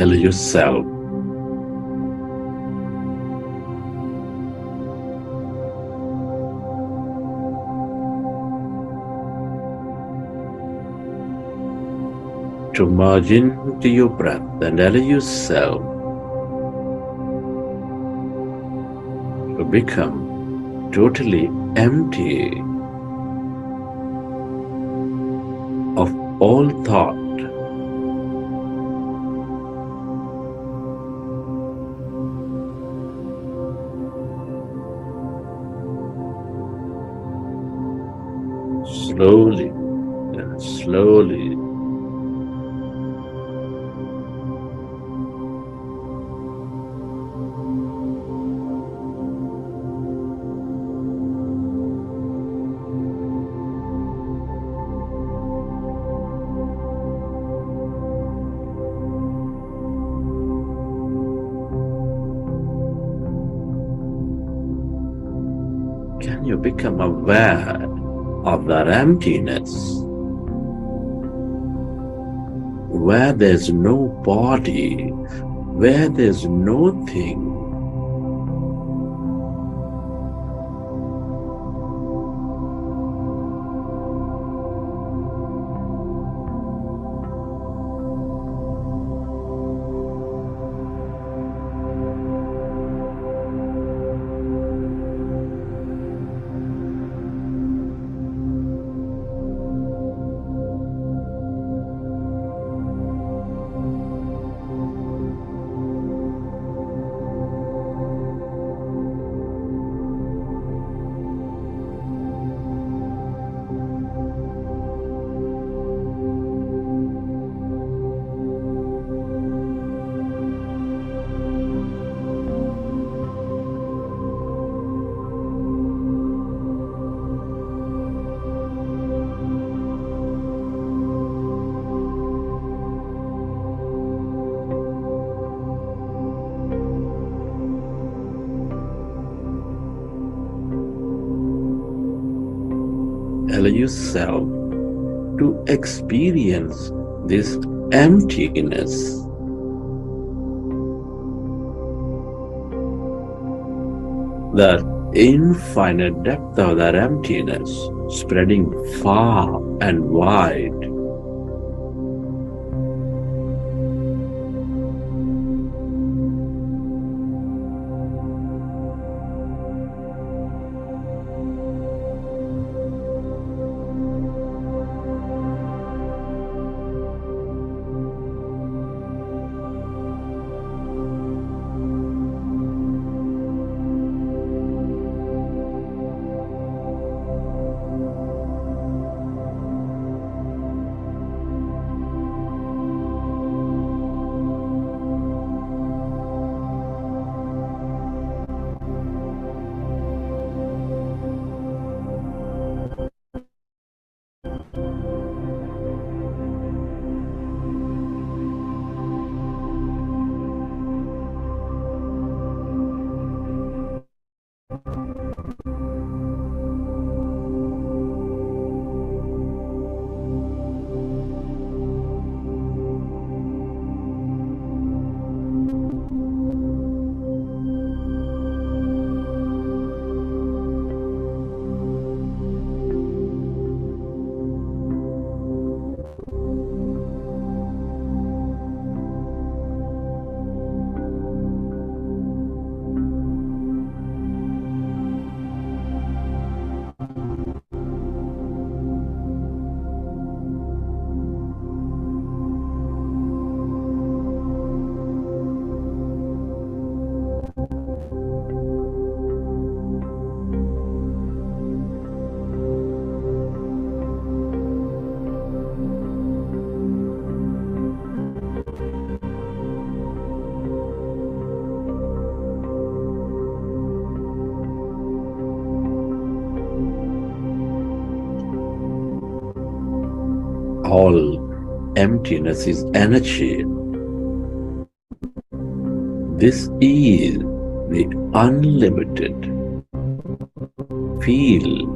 [SPEAKER 1] Allow yourself to merge into your breath and allow yourself to become totally empty of all thought. Slowly and slowly can you become aware of that emptiness, where there's no body, where there's no thing. allow yourself to experience this emptiness. That infinite depth of that emptiness spreading far and wide. All emptiness is energy. This is the unlimited field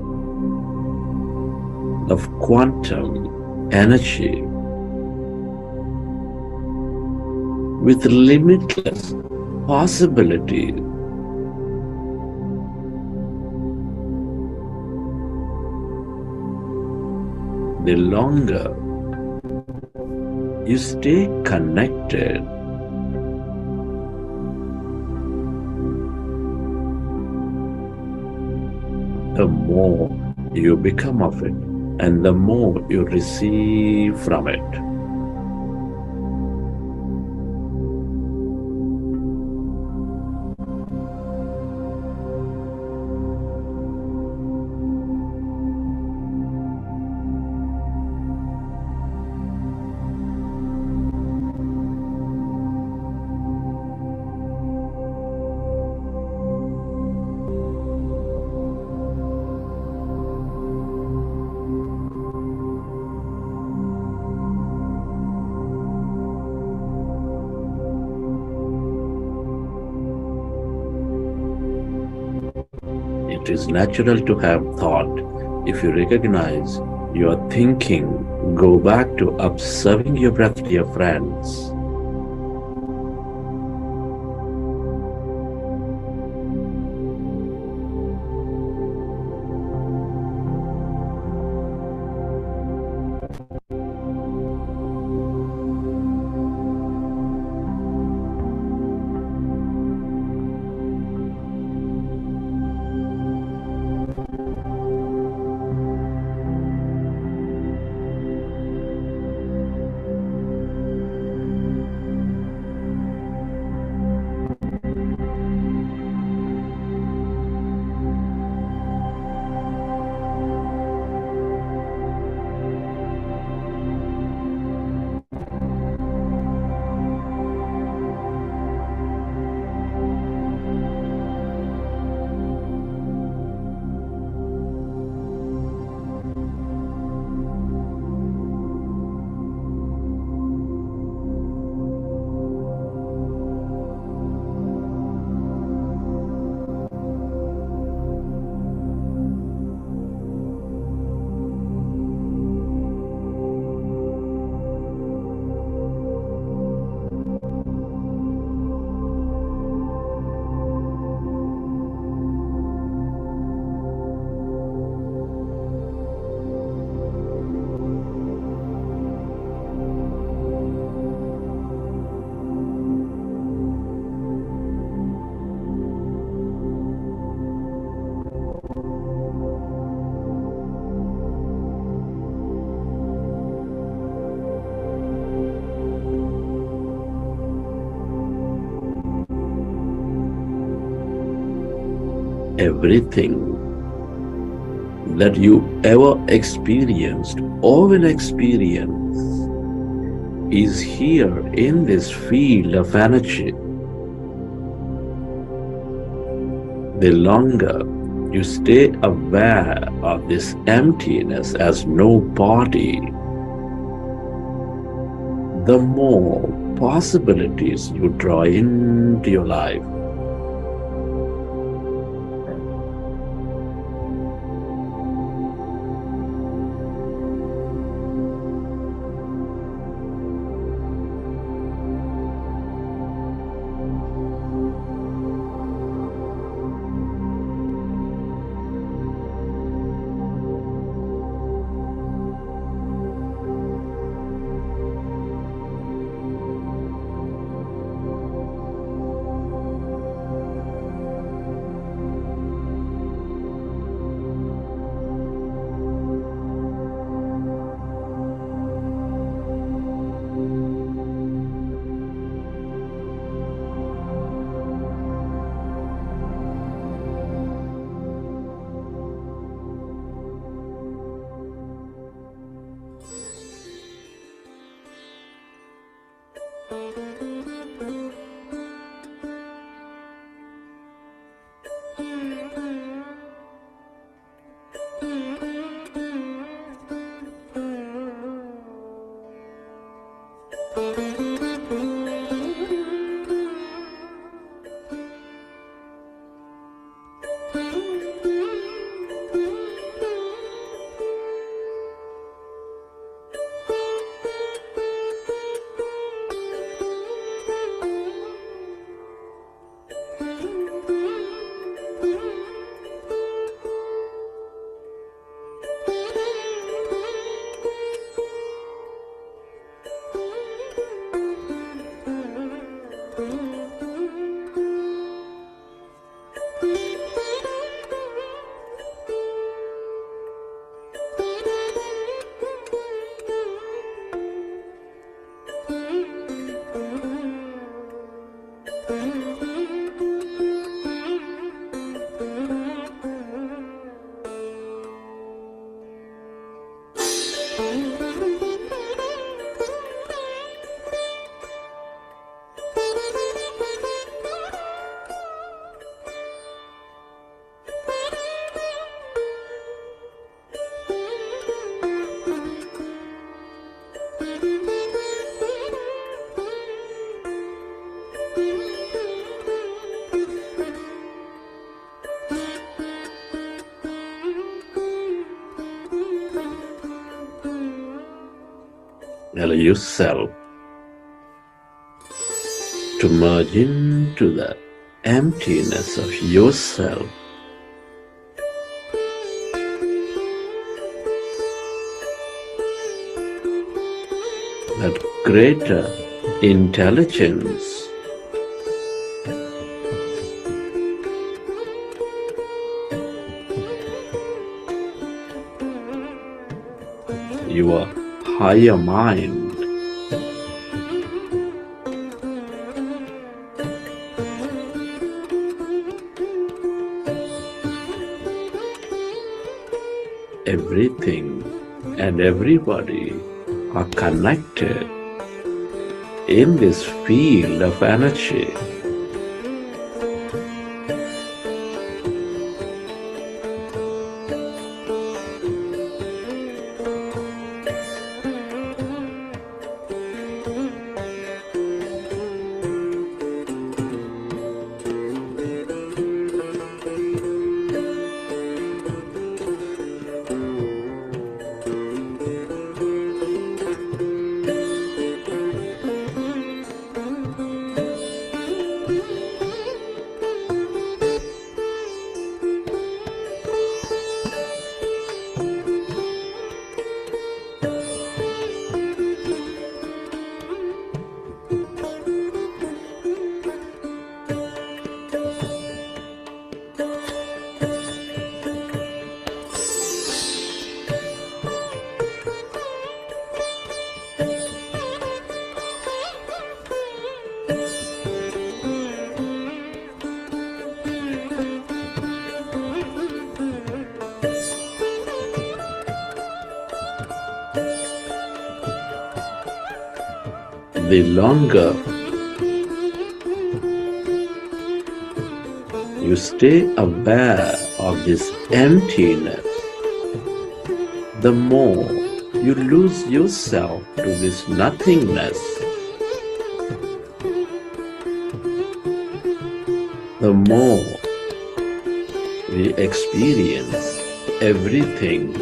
[SPEAKER 1] of quantum energy with limitless possibilities. The longer you stay connected, the more you become of it and the more you receive from it. It is natural to have thought. If you recognize your thinking, go back to observing your breath, dear friends. Everything that you ever experienced or will experience is here in this field of energy. The longer you stay aware of this emptiness as no body, the more possibilities you draw into your life. Allow yourself to merge into the emptiness of yourself. That greater intelligence your higher mind everything and everybody are connected in this field of energy. the longer you stay aware of this emptiness, the more you lose yourself to this nothingness. The more we experience everything.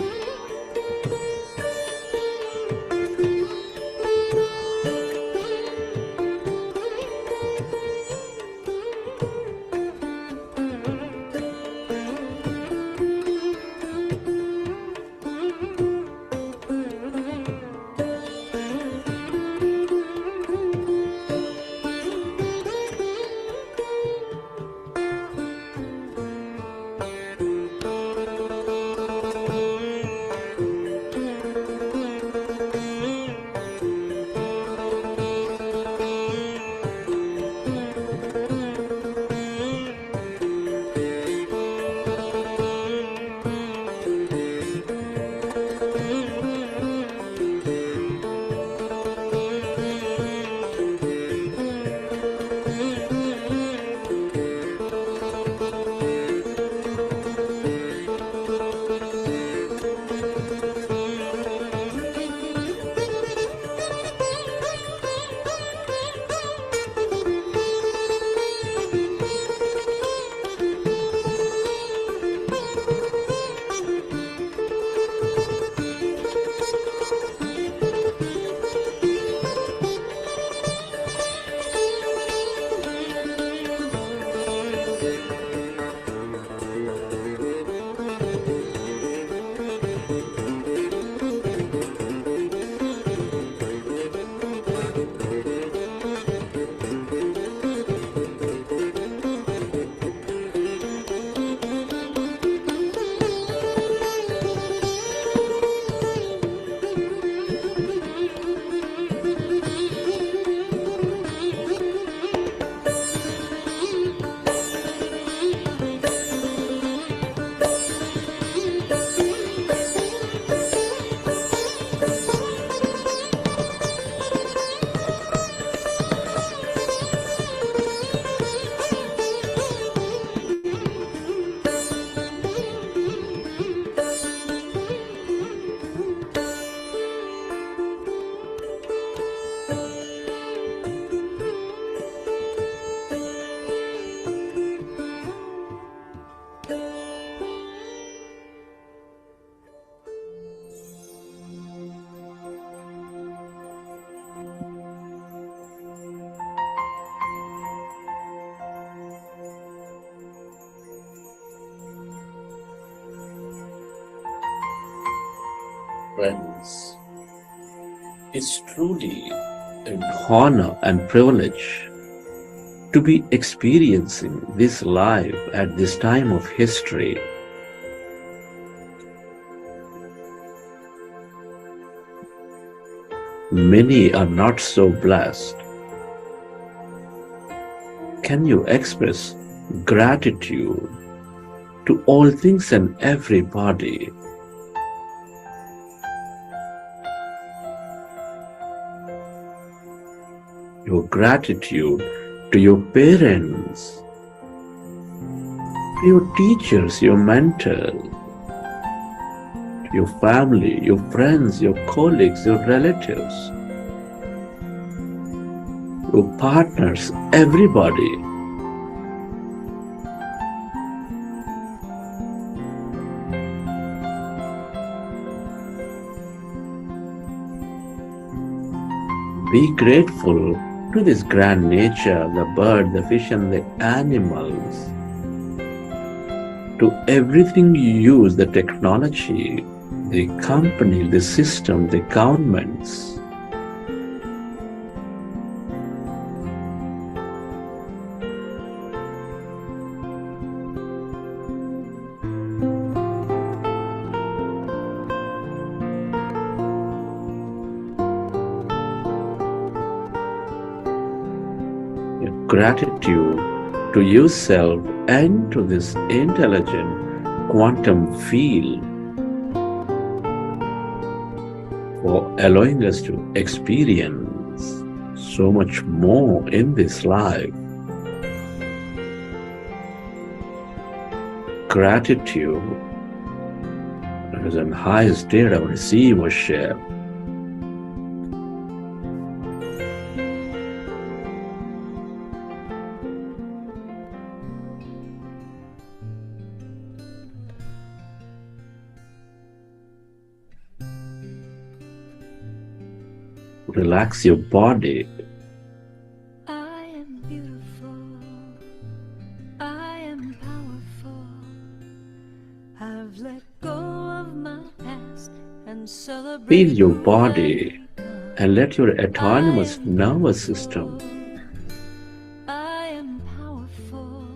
[SPEAKER 1] Friends, it's truly an honor and privilege to be experiencing this life at this time of history. Many are not so blessed. Can you express gratitude to all things and everybody? Your gratitude to your parents, to your teachers, your mentors, to your family, your friends, your colleagues, your relatives, your partners, everybody. Be grateful to this grand nature, the bird, the fish and the animals, to everything you use, the technology, the company, the system, the governments. Gratitude to yourself and to this intelligent quantum field for allowing us to experience so much more in this life. Gratitude is the highest state of receivership. Relax your body.
[SPEAKER 2] I am beautiful. I am powerful. I've let go of my past and celebrate.
[SPEAKER 1] Feel your body and let your autonomous nervous system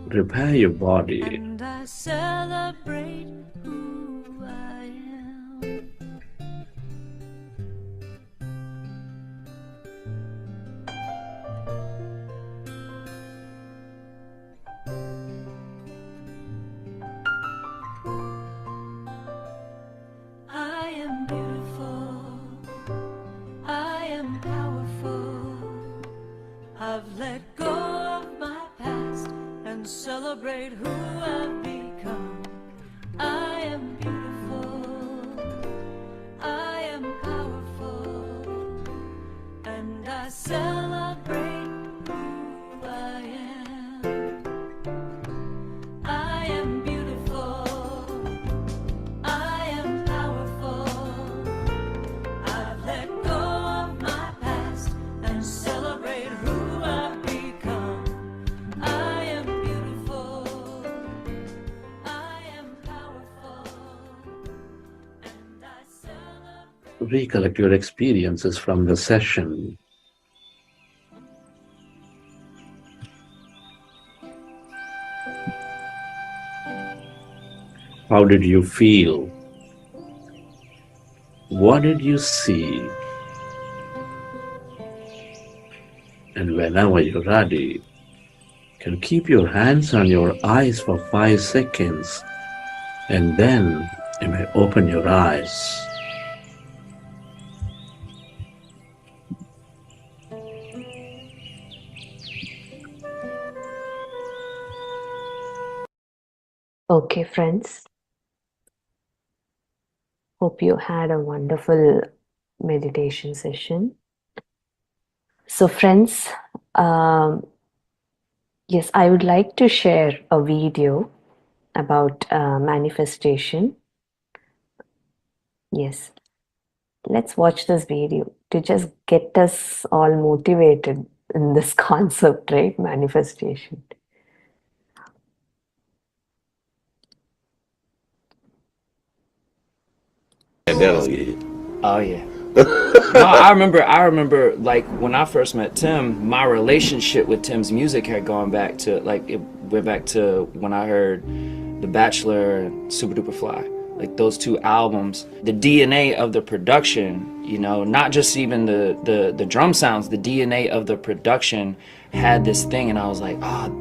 [SPEAKER 1] repair your body.
[SPEAKER 2] And I celebrate who I am. I am beautiful. I am powerful. I've let go of my past and celebrate who I've become. I am beautiful. I am powerful. And I celebrate who I am. I am beautiful. I am powerful. I've let go of my past and celebrate who I've become. I am beautiful. I am powerful. And I celebrate.
[SPEAKER 1] Recollect your experiences from the session. How did you feel? What did you see? And whenever you're ready, you can keep your hands on your eyes for 5 seconds, and then you may open your eyes.
[SPEAKER 21] Okay, friends. Hope you had a wonderful meditation session. So, friends, yes, I would like to share a video about manifestation. Yes, let's watch this video to just get us all motivated in this concept, right? Manifestation.
[SPEAKER 22] And that'll get it.
[SPEAKER 23] Oh yeah. No, I remember like when I first met Tim, my relationship with Tim's music had gone back to it went back to when I heard The Bachelor and Super Duper Fly. Like those two albums, the DNA of the production, you know, not just even the drum sounds, the DNA of the production had this thing, and I was like,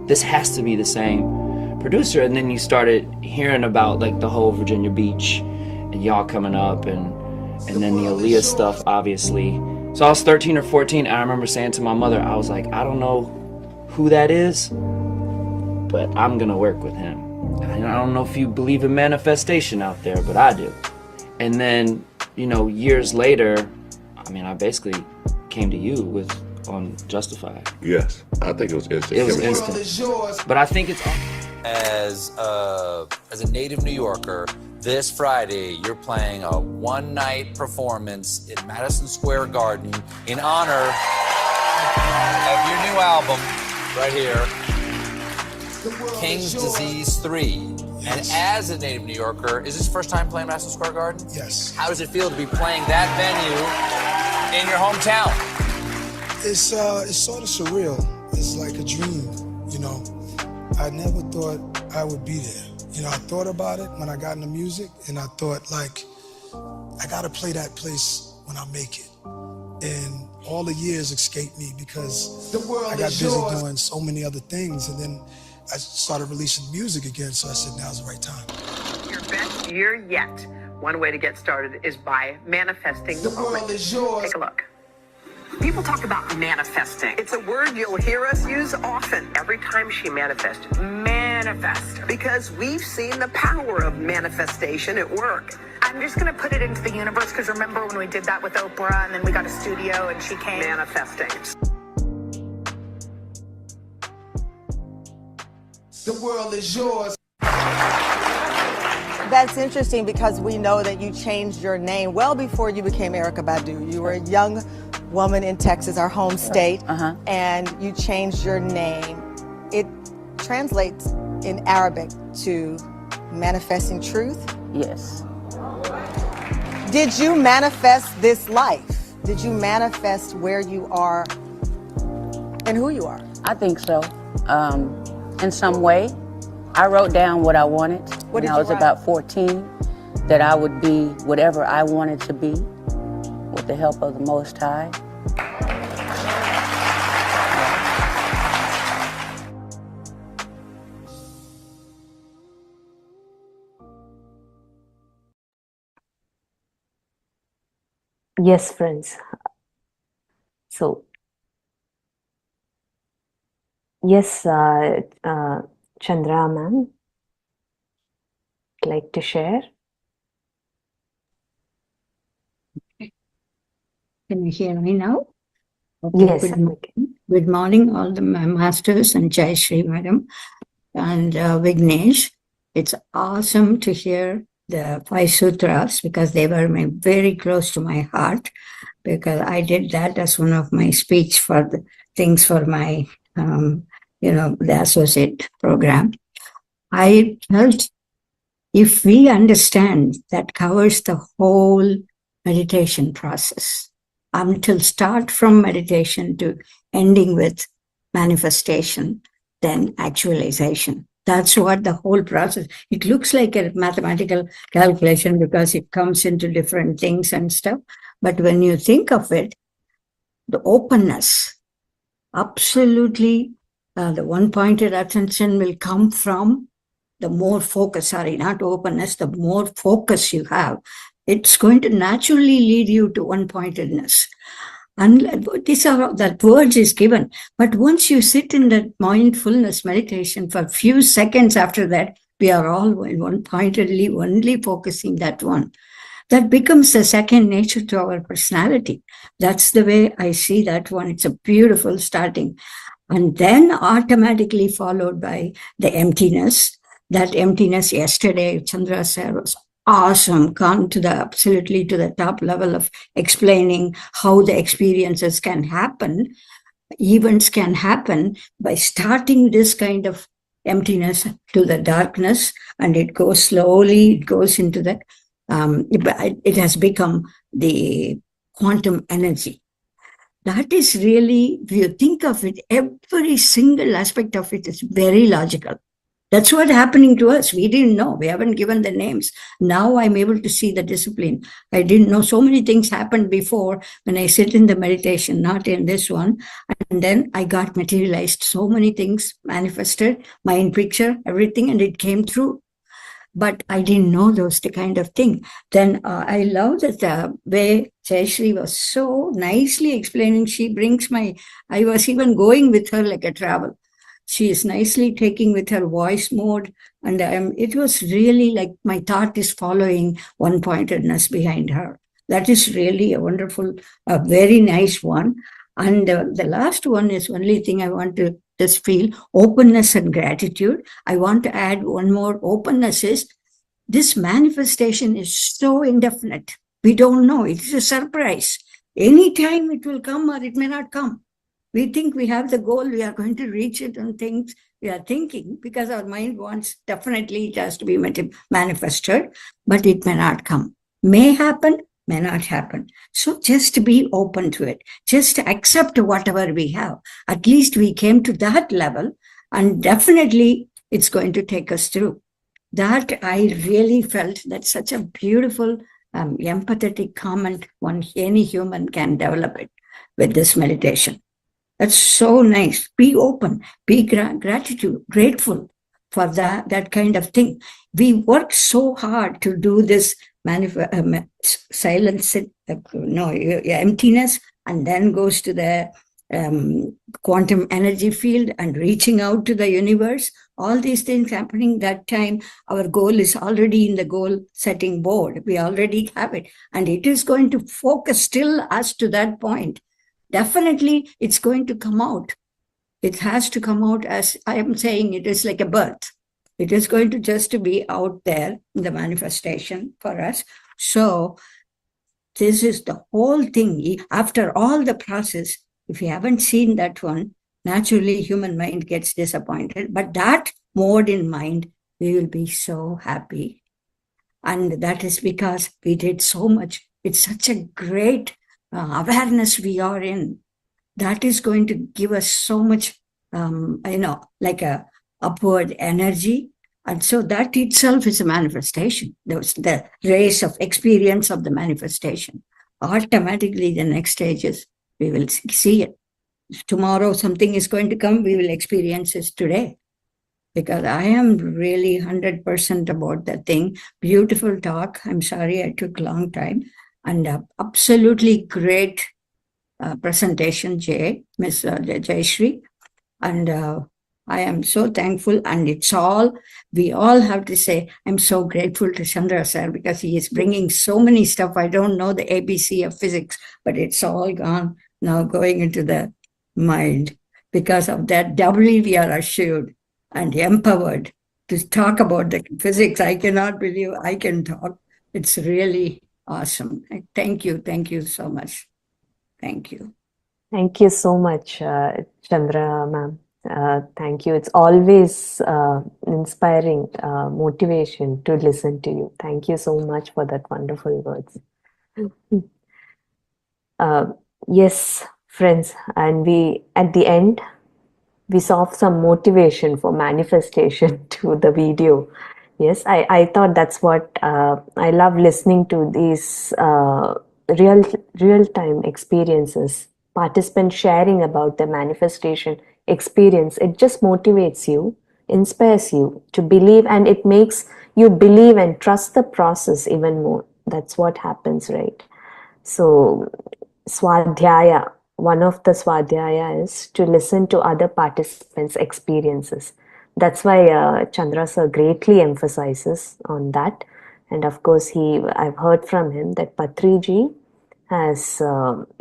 [SPEAKER 23] this has to be the same producer. And then you started hearing about like the whole Virginia Beach and y'all coming up, and then the Aaliyah stuff, obviously. So I was 13 or 14, and I remember saying to my mother, I was like, I don't know who that is, but I'm gonna work with him. And I don't know if you believe in manifestation out there, but I do. And then, you know, years later, I mean, I basically came to you on Justified.
[SPEAKER 22] Yes, I think it was instant.
[SPEAKER 23] It was instant. But I think it's
[SPEAKER 24] as a native New Yorker, this Friday you're playing a one-night performance in Madison Square Garden in honor of your new album right here, King's Disease 3. And as a native New Yorker, is this your first time playing Madison Square Garden?
[SPEAKER 25] Yes.
[SPEAKER 24] How does it feel to be playing that venue in your hometown?
[SPEAKER 25] It's sort of surreal. It's like a dream, you know. I never thought I would be there. You know, I thought about it when I got into music, and I thought, like, I gotta play that place when I make it. And all the years escaped me because I got busy doing so many other things, and then I started releasing music again, so I said, now's the right time.
[SPEAKER 26] Your best year yet. One way to get started is by manifesting the moment.
[SPEAKER 25] World is yours.
[SPEAKER 26] Take a look.
[SPEAKER 3] People talk about manifesting. It's a word you'll hear us use often. Every time she manifested. Manifest. Because we've seen the power of manifestation at work.
[SPEAKER 4] I'm just going to put it into the universe because remember when we did that with Oprah and then we got a studio and she came?
[SPEAKER 3] Manifesting.
[SPEAKER 5] The world is yours.
[SPEAKER 7] That's interesting because we know that you changed your name well before you became Erykah Badu. You were a young woman in Texas, our home state, and you changed your name. It translates in Arabic to manifesting truth.
[SPEAKER 8] Yes.
[SPEAKER 7] Did you manifest this life? Did you manifest where you are and who you are?
[SPEAKER 8] I think so. In some way. I wrote down what I wanted when I was about 14, that I would be whatever I wanted to be with the help of the Most High.
[SPEAKER 21] Yes, friends. So, yes, Chandra ma'am, like to share?
[SPEAKER 9] Can you hear me now? Okay,
[SPEAKER 21] Yes.
[SPEAKER 9] good morning, all the masters and Jai Shri Madam and Vignesh. It's awesome to hear the 5 sutras because they were very close to my heart because I did that as one of my speech for the things for my the associate program. I felt if we understand that covers the whole meditation process, until start from meditation to ending with manifestation, then actualization. That's what the whole process, it looks like a mathematical calculation because it comes into different things and stuff. But when you think of it, the openness, absolutely, the one-pointed attention will come from the more focus, not openness, the more focus you have. It's going to naturally lead you to one-pointedness. And these are that words is given. But once you sit in that mindfulness meditation for a few seconds after that, we are all one-pointedly only focusing that one. That becomes a second nature to our personality. That's the way I see that one. It's a beautiful starting. And then automatically followed by the emptiness. That emptiness yesterday, Chandra said, was awesome. Gone to the absolutely to the top level of explaining how the experiences can happen, events can happen by starting this kind of emptiness to the darkness, and it goes slowly, it goes into the, it has become the quantum energy. That is really, if you think of it, every single aspect of it is very logical. That's what's happening to us. We didn't know. We haven't given the names. Now I'm able to see the discipline. I didn't know so many things happened before when I sit in the meditation, not in this one. And then I got materialized. So many things manifested, mind picture, everything, and it came through. But I didn't know those the kind of thing. Then I love that the way Jayashri was so nicely explaining. She brings I was even going with her like a travel. She is nicely taking with her voice mode. And it was really like my thought is following one-pointedness behind her. That is really a wonderful, a very nice one. And the last one is only thing I want to just feel openness and gratitude. I want to add one more. Openness is this manifestation is so indefinite. We don't know. It's a surprise. Anytime it will come or it may not come. We think we have the goal, we are going to reach it and things we are thinking because our mind wants definitely it has to be manifested, but it may not come. May happen, may not happen. So just be open to it. Just accept whatever we have. At least we came to that level and definitely it's going to take us through. That I really felt that's such a beautiful, empathetic comment any human can develop it with this meditation. That's so nice. Be open, be grateful for that kind of thing. We work so hard to do this silence, emptiness and then goes to the quantum energy field and reaching out to the universe. All these things happening that time, our goal is already in the goal setting board. We already have it. And it is going to focus still us to that point. Definitely, it's going to come out. It has to come out, as I am saying, it is like a birth. It is going to just to be out there in the manifestation for us. So this is the whole thing. After all the process, if you haven't seen that one, naturally human mind gets disappointed. But that mode in mind, we will be so happy. And that is because we did so much. It's such a great awareness we are in. That is going to give us so much, like a upward energy. And so that itself is a manifestation. The race of experience of the manifestation. Automatically, the next stages, we will see it. If tomorrow something is going to come, we will experience it today. Because I am really 100% about that thing. Beautiful talk. I'm sorry I took a long time. And absolutely great presentation, Miss Jayashree. And I am so thankful. And we all have to say, I'm so grateful to Chandra sir because he is bringing so many stuff. I don't know the ABC of physics, but it's all gone now going into the mind. Because of that, doubly we are assured and empowered to talk about the physics. I cannot believe I can talk. It's really awesome. Thank you. Thank you so much. Thank you.
[SPEAKER 21] Thank you so much, Chandra ma'am. Thank you. It's always inspiring motivation to listen to you. Thank you so much for that wonderful words. Yes, friends, and at the end, we saw some motivation for manifestation to the video. Yes, I thought that's what I love listening to these real-time experiences, participants sharing about the manifestation experience. It just motivates you, inspires you to believe, and it makes you believe and trust the process even more. That's what happens, right? So, Swadhyaya, one of the Swadhyaya is to listen to other participants' experiences. That's why Chandra sir greatly emphasizes on that. And of course, I've heard from him that Patriji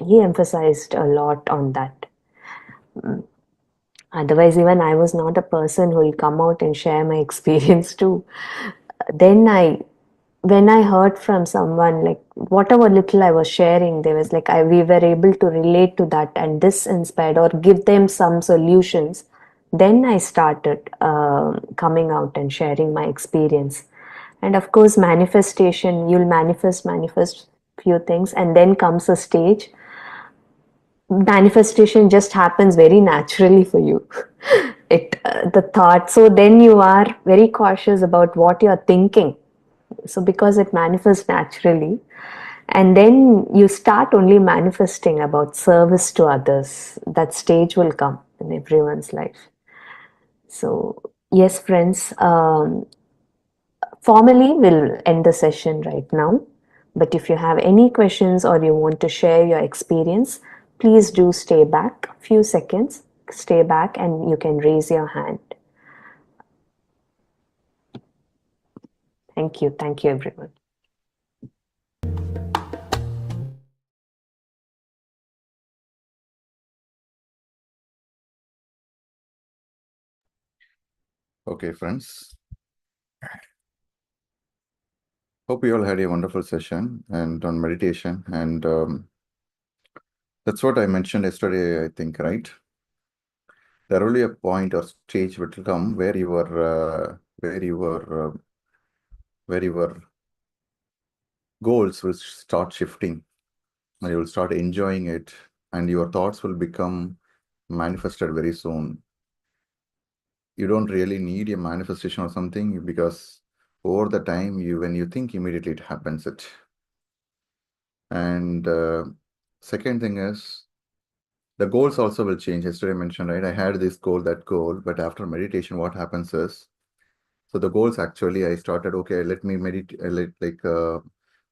[SPEAKER 21] he emphasized a lot on that. Otherwise, even I was not a person who will come out and share my experience too. Then when I heard from someone, like whatever little I was sharing, there was like we were able to relate to that, and this inspired or give them some solutions. Then I started coming out and sharing my experience. And of course, manifestation, you'll manifest few things, and then comes a stage. Manifestation just happens very naturally for you. The thought. So then you are very cautious about what you're thinking. So because it manifests naturally, and then you start only manifesting about service to others. That stage will come in everyone's life. So yes, friends, formally we'll end the session right now. But if you have any questions or you want to share your experience, please do stay back a few seconds, stay back, and you can raise your hand. Thank you. Thank you, everyone.
[SPEAKER 10] Okay, friends. Hope you all had a wonderful session and on meditation. And that's what I mentioned yesterday, I think, right? There will be a point or stage will come where your goals will start shifting, and you will start enjoying it, and your thoughts will become manifested very soon. You don't really need a manifestation or something, because over the time, when you think, immediately it happens. And second thing is, the goals also will change. Yesterday I mentioned, right? I had this goal, that goal, but after meditation, what happens is, so the goals actually, I started, okay, let me meditate,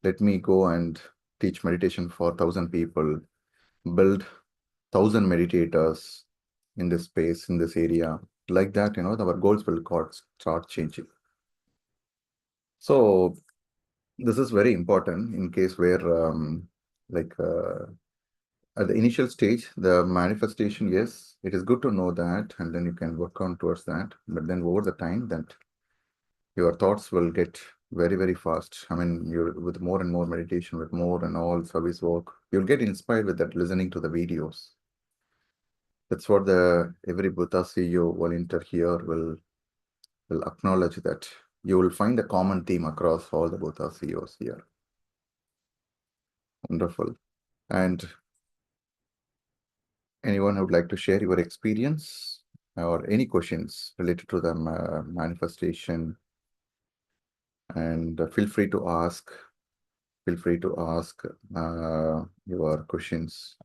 [SPEAKER 10] let me go and teach meditation for 1,000 people. build 1,000 meditators in this space, in this area. Like that, our goals will start changing. So this is very important in case where at the initial stage, the manifestation, yes, it is good to know that, and then you can work on towards that. But then over the time, that your thoughts will get very, very fast. I mean, with more and more meditation, with more and all service work, you'll get inspired with that, listening to the videos. That's what every Buddha CEO volunteer here will acknowledge, that you will find a common theme across all the Buddha CEOs here. Wonderful. And anyone who would like to share your experience or any questions related to the manifestation, and feel free to ask. Feel free to ask your questions.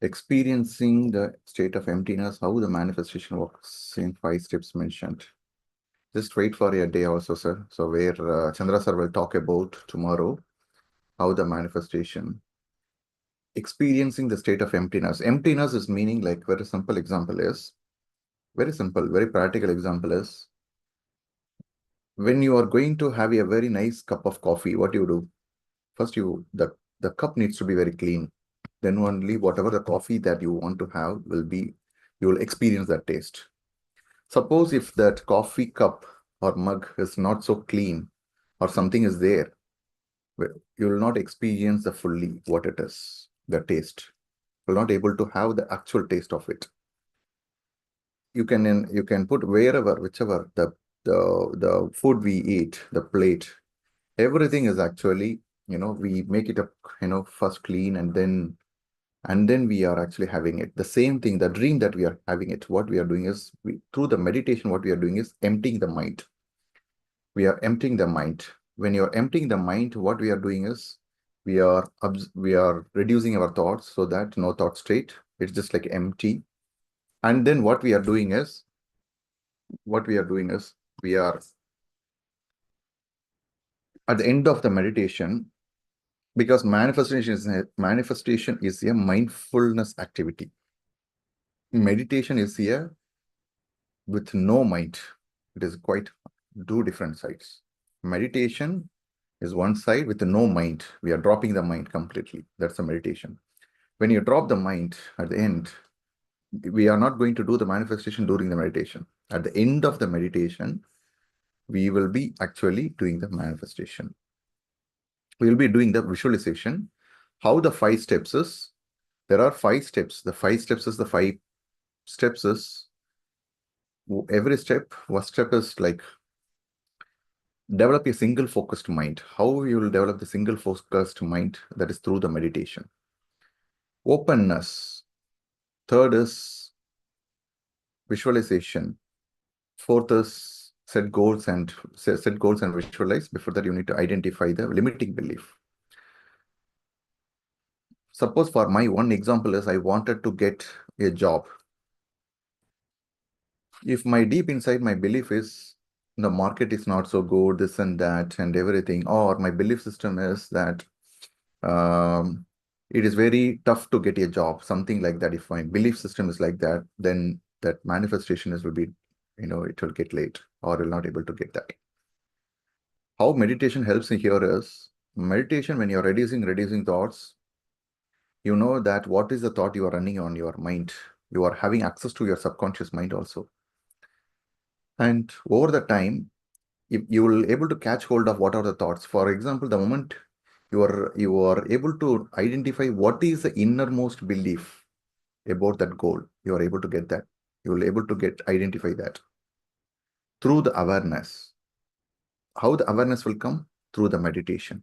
[SPEAKER 10] Experiencing the state of emptiness, how the manifestation works in 5 steps mentioned. Just wait for a day also, sir. So where Chandra sir will talk about tomorrow, how the manifestation, experiencing the state of emptiness. Emptiness is meaning, like, very simple example is, very simple, very practical example is, when you are going to have a very nice cup of coffee, what you do? First, the cup needs to be very clean. Then only whatever the coffee that you want to have will be, you will experience that taste. Suppose if that coffee cup or mug is not so clean, or something is there, you will not experience the fully what it is, the taste. You will not able to have the actual taste of it. You can put wherever, whichever the food we eat, the plate, everything is actually, we make it up, first clean, and then we are actually having it. The same thing, the dream that we are having it, what we are doing is, through the meditation, what we are doing is emptying the mind. We are emptying the mind. When you are emptying the mind, what we are doing is, we are reducing our thoughts, so that no thought state, it's just like empty. And then what we are doing is, we are at the end of the meditation, because manifestation is a mindfulness activity. Meditation is here with no mind. It is quite 2 different sides. Meditation is one side with no mind. We are dropping the mind completely. That's the meditation. When you drop the mind at the end, we are not going to do the manifestation during the meditation. At the end of the meditation, we will be actually doing the manifestation. We will be doing the visualization. How the 5 steps is, there are 5 steps. The 5 steps is, every step, one step is like, develop a single focused mind. How you will develop the single focused mind? That is through the meditation. Openness. 3rd is visualization. 4th is set goals and visualize. Before that, you need to identify the limiting belief. Suppose for my one example is, I wanted to get a job. If my deep inside, my belief is, the market is not so good, this and that and everything, or my belief system is that it is very tough to get a job, something like that. If my belief system is like that, then that manifestation will be, it will get late, or will not able to get that. How meditation helps in here is, meditation, when you're reducing thoughts, you know that what is the thought you are running on your mind. You are having access to your subconscious mind also. And over the time, if you will able to catch hold of what are the thoughts. For example, the moment you are able to identify what is the innermost belief about that goal, you are able to get that. You will able to identify that through the awareness. How the awareness will come? Through the meditation.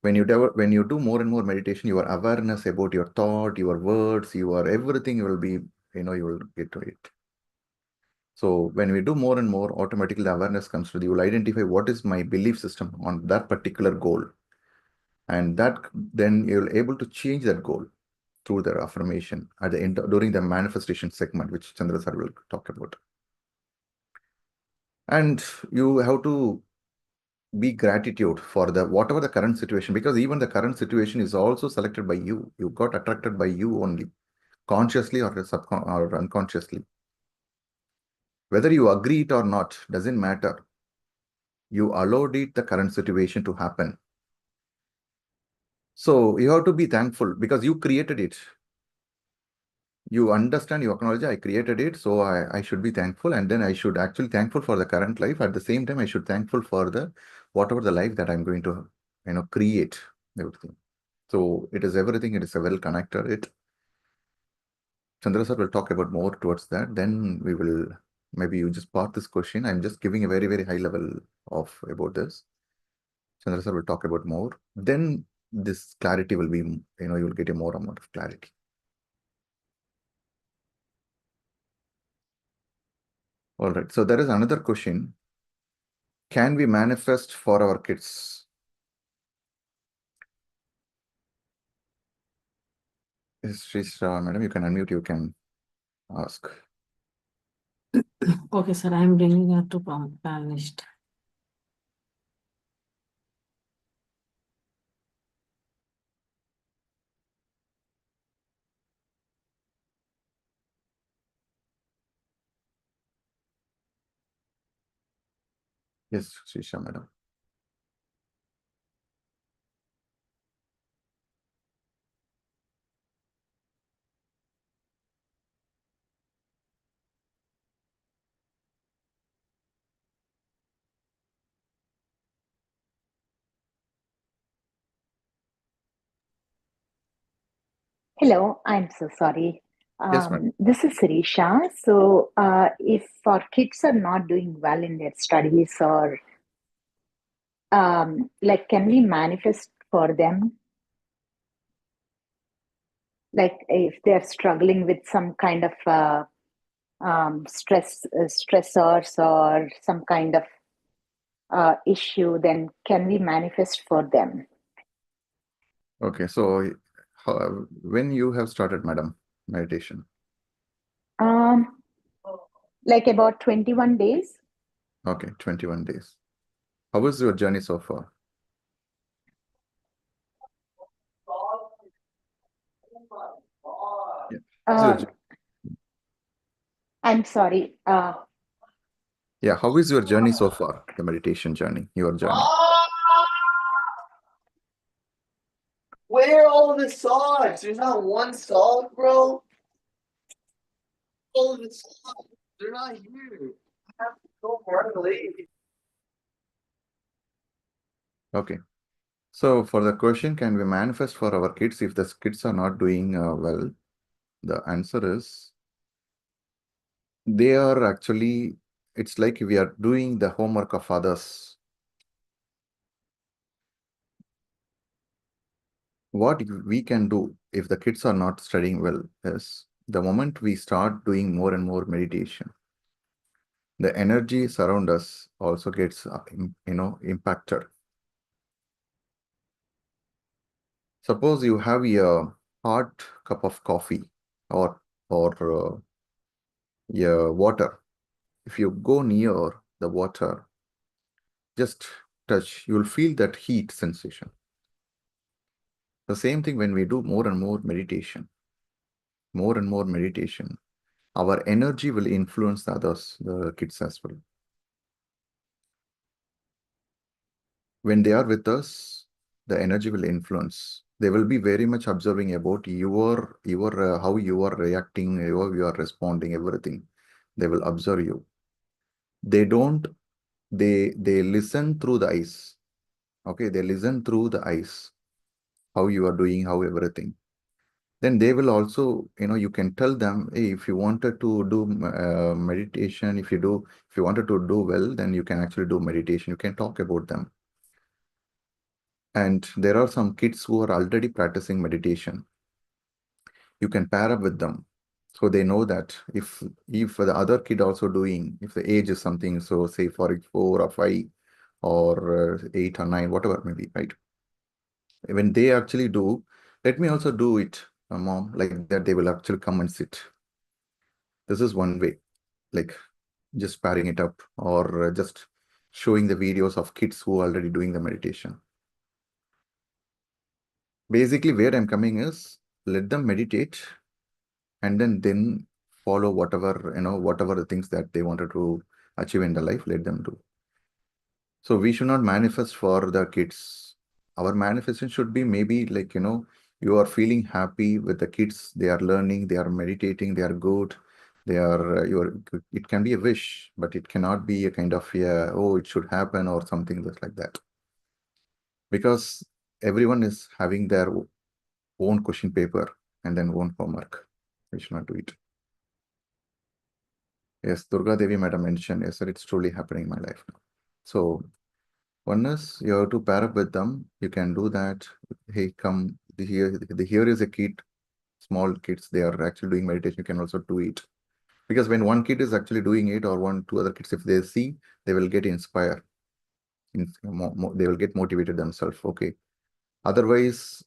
[SPEAKER 10] When you do more and more meditation, your awareness about your thought, your words, your everything will be, you will get to it. So when we do more and more, automatically the awareness comes to you. Will identify what is my belief system on that particular goal. And then you'll able to change that goal through the affirmation at the end, during the manifestation segment, which Chandra sir will talk about. And you have to be gratitude for the whatever the current situation, because even the current situation is also selected by you. You got attracted by you only, consciously or or unconsciously. Whether you agree it or not doesn't matter. You allowed it, the current situation, to happen. So you have to be thankful because you created it. You understand, you acknowledge, I created it, so I should be thankful, and then I should actually thankful for the current life. At the same time, I should thankful for the whatever the life that I'm going to, create everything. So it is everything. It is a well connected. It. Chandra sir will talk about more towards that. Then we will maybe you just part this question. I'm just giving a very, very high level of about this. Chandra sir will talk about more. Then this clarity will be, you will get a more amount of clarity. All right. So there is another question. Can we manifest for our kids? Yes, Srisha, madam, you can unmute. You can ask.
[SPEAKER 11] Okay, sir. I am bringing her to panelist.
[SPEAKER 10] Yes, Srisha, madam.
[SPEAKER 12] Hello, I'm so sorry.
[SPEAKER 10] Yes, ma'am.
[SPEAKER 12] This is Sirisha. So, if our kids are not doing well in their studies, or like, can we manifest for them? Like, if they're struggling with some kind of stressors or some kind of issue, then can we manifest for them?
[SPEAKER 10] Okay, so when you have started, madam, meditation?
[SPEAKER 12] Like about 21 days.
[SPEAKER 10] Okay, 21 days. How was your journey so far? Yeah.
[SPEAKER 12] I'm sorry.
[SPEAKER 10] Yeah, how is your journey so far? The meditation journey, your journey.
[SPEAKER 13] Where are all the songs? There's not one song, bro. All of the songs, they're not here. I have to go early.
[SPEAKER 10] Okay. So for the question, can we manifest for our kids if the kids are not doing well? The answer is they are actually, it's like we are doing the homework of others. What we can do if the kids are not studying well is the moment we start doing more and more meditation, the energy around us also gets, impacted. Suppose you have a hot cup of coffee or water. If you go near the water, just touch, you'll feel that heat sensation. The same thing when we do more and more meditation, our energy will influence the others, the kids as well. When they are with us, the energy will influence. They will be very much observing about your how you are reacting, how you are responding, everything. They will observe you. They listen through the eyes. Okay, they listen through the eyes, how you are doing, how everything. Then they will also, you can tell them, hey, if you wanted to do meditation, if you wanted to do well, then you can actually do meditation. You can talk about them. And there are some kids who are already practicing meditation. You can pair up with them. So they know that if the other kid also doing, if the age is something, so say for 4 or 5 or 8 or 9, whatever maybe, right? When they actually do, let me also do it, mom, like that, they will actually come and sit. This is one way, like just pairing it up or just showing the videos of kids who are already doing the meditation. Basically, where I'm coming is, let them meditate and then follow whatever, whatever the things that they wanted to achieve in their life, let them do. So we should not manifest for the kids. Our manifestation should be maybe like, you are feeling happy with the kids, they are learning, they are meditating, they are good. They are, it can be a wish, but it cannot be a kind of, oh, it should happen or something just like that. Because everyone is having their own question paper and then own homework. We should not do it. Yes, Durga Devi madam mentioned, yes, sir, it's truly happening in my life now. So one is you have to pair up with them. You can do that. Hey, come here. Here is a kid, small kids. They are actually doing meditation. You can also do it. Because when one kid is actually doing it, or two other kids, if they see, they will get inspired. They will get motivated themselves. Okay. Otherwise,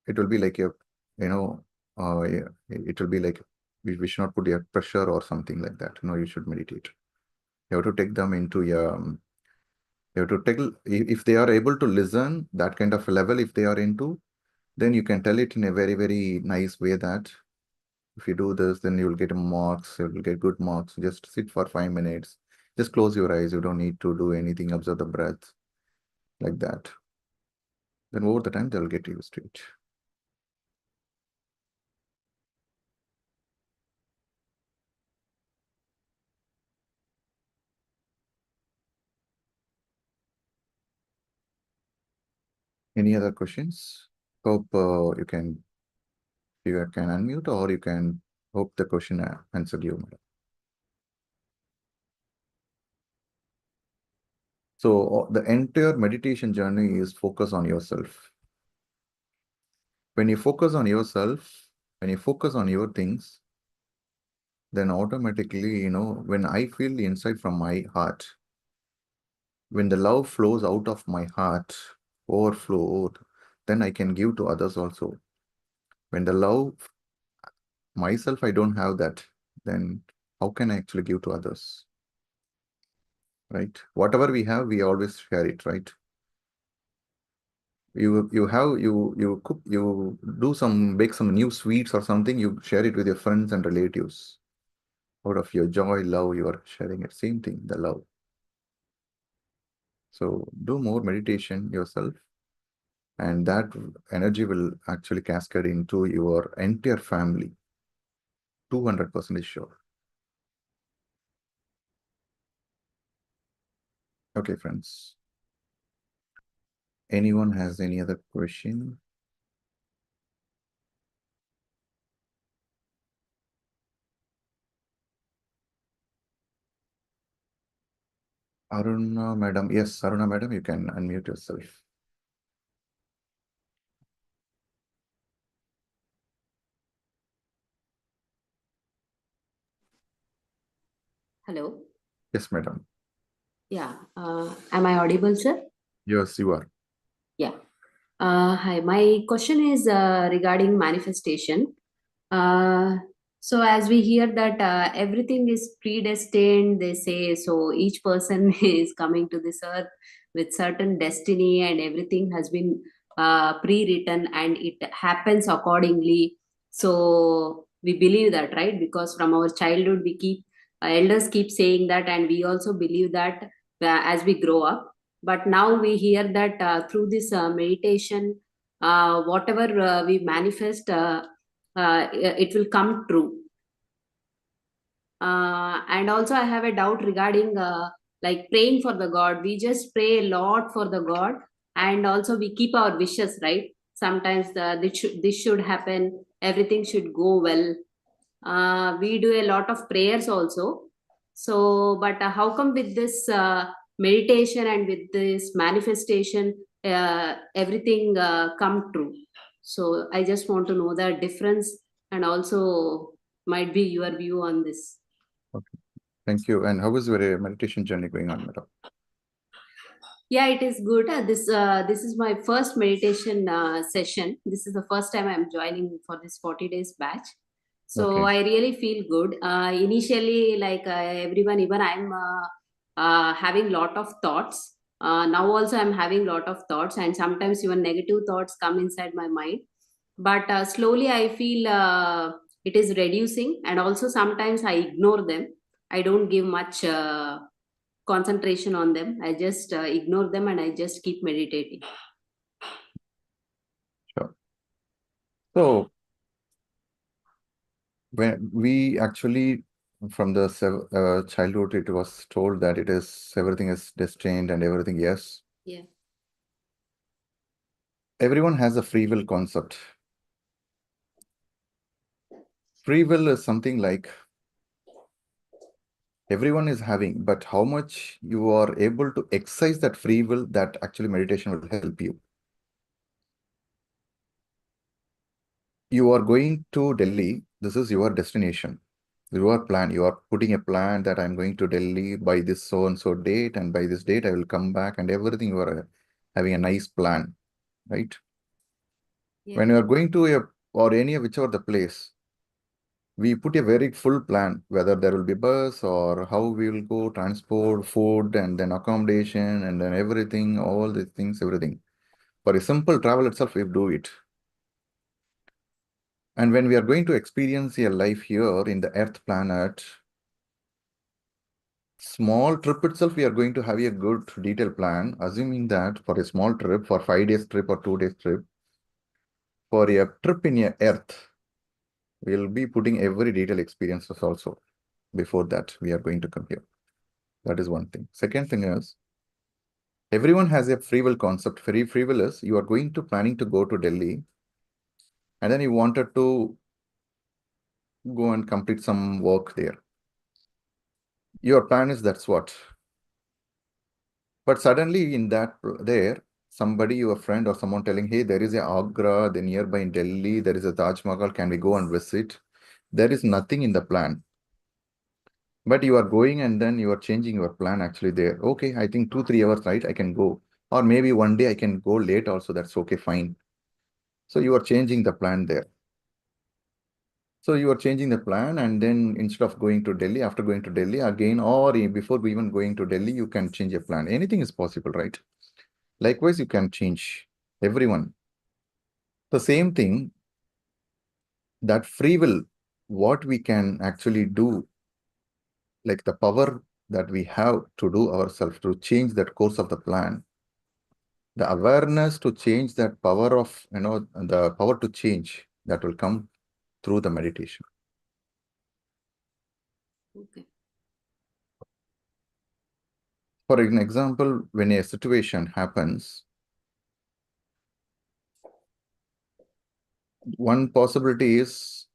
[SPEAKER 10] it will be like it will be like we should not put a pressure or something like that. No, you should meditate. You have to take them into you have to take, if they are able to listen that kind of level, if they are into, then you can tell it in a very, very nice way that if you do this, then you will get marks, you will get good marks. Just sit for 5 minutes. Just close your eyes. You don't need to do anything. Observe the breath like that. Then over the time, they'll get used to it. Any other questions? Hope you can unmute, or you can hope the question answered you, madam. So the entire meditation journey is focus on yourself. When you focus on yourself, when you focus on your things, then automatically, when I feel the insight from my heart, when the love flows out of my heart, overflow, then I can give to others also. When the love, myself, I don't have that, then how can I actually give to others? Right? Whatever we have, we always share it, right? You cook, you bake some new sweets or something, you share it with your friends and relatives. Out of your joy, love, you are sharing it. Same thing, the love. So do more meditation yourself, and that energy will actually cascade into your entire family. 200% sure. Okay, friends. Anyone has any other question? Aruna madam, yes, Aruna madam, you can unmute yourself.
[SPEAKER 14] Hello.
[SPEAKER 10] Yes, madam.
[SPEAKER 14] Yeah. Am I audible, sir?
[SPEAKER 10] Yes, you are.
[SPEAKER 14] Yeah. Hi. My question is regarding manifestation. So as we hear that everything is predestined, they say, so each person is coming to this earth with certain destiny, and everything has been pre-written and it happens accordingly. So we believe that, right? Because from our childhood, we keep elders keep saying that, and we also believe that as we grow up. But now we hear that through this meditation, whatever we manifest, it will come true. And also I have a doubt regarding like praying for the God. We just pray a lot for the God, and also we keep our wishes, right? Sometimes this should happen, everything should go well. We do a lot of prayers also. So but how come with this meditation and with this manifestation, everything come true? So I just want to know the difference, and also might be your view on this.
[SPEAKER 10] Okay. Thank you. And how is your meditation journey going on, madam?
[SPEAKER 14] Yeah, it is good. This is my first meditation session. This is the first time I'm joining for this 40 days batch. So
[SPEAKER 10] Okay.
[SPEAKER 14] I really feel good. Initially, like everyone, even I'm having lot of thoughts. Now also I'm having lot of thoughts, and sometimes even negative thoughts come inside my mind. But slowly I feel it is reducing, and also sometimes I ignore them. I don't give much concentration on them. I just ignore them, and I just keep meditating.
[SPEAKER 10] Sure. So when we actually, from the childhood, it was told that it is everything is destined and everything. Yes.
[SPEAKER 14] Yeah.
[SPEAKER 10] Everyone has a free will concept. Free will is something like everyone is having, but how much you are able to exercise that free will, that actually meditation will help you. You are going to Delhi. This is your destination. Your plan. You are putting a plan that I'm going to Delhi by this so-and-so date, and by this date I will come back, and everything you are having a nice plan, right?
[SPEAKER 14] Yeah.
[SPEAKER 10] When you are going to a or any whichever the place, we put a very full plan, whether there will be bus or how we will go, transport, food, and then accommodation, and then everything, all these things, everything. For a simple travel itself, we do it. And when we are going to experience a life here in the Earth planet, small trip itself, we are going to have a good detailed plan, assuming that for a small trip, for 5 days trip or 2 days trip, for a trip in a Earth, we'll be putting every detailed experiences also. Before that, we are going to come here. That is one thing. Second thing is, everyone has a free will concept. Free will is you are going to planning to go to Delhi, and then you wanted to go and complete some work there. Your plan is that's what. But suddenly in that there, somebody, your friend or someone telling, hey, there is a Agra, then nearby in Delhi, there is a Taj Mahal, can we go and visit? There is nothing in the plan. But you are going and then you are changing your plan actually there. Okay, I think 2-3 hours, right? I can go. Or maybe one day I can go late also. That's okay, fine. So you are changing the plan there. So you are changing the plan, and then instead of going to Delhi, after going to Delhi again, or before even going to Delhi, you can change your plan. Anything is possible, right? Likewise, you can change everyone. The same thing, that free will, what we can actually do, like the power that we have to do ourselves to change that course of the plan, the awareness to change that power of, the power to change, that will come through the meditation.
[SPEAKER 14] Okay.
[SPEAKER 10] For an example, when a situation happens, one possibility is,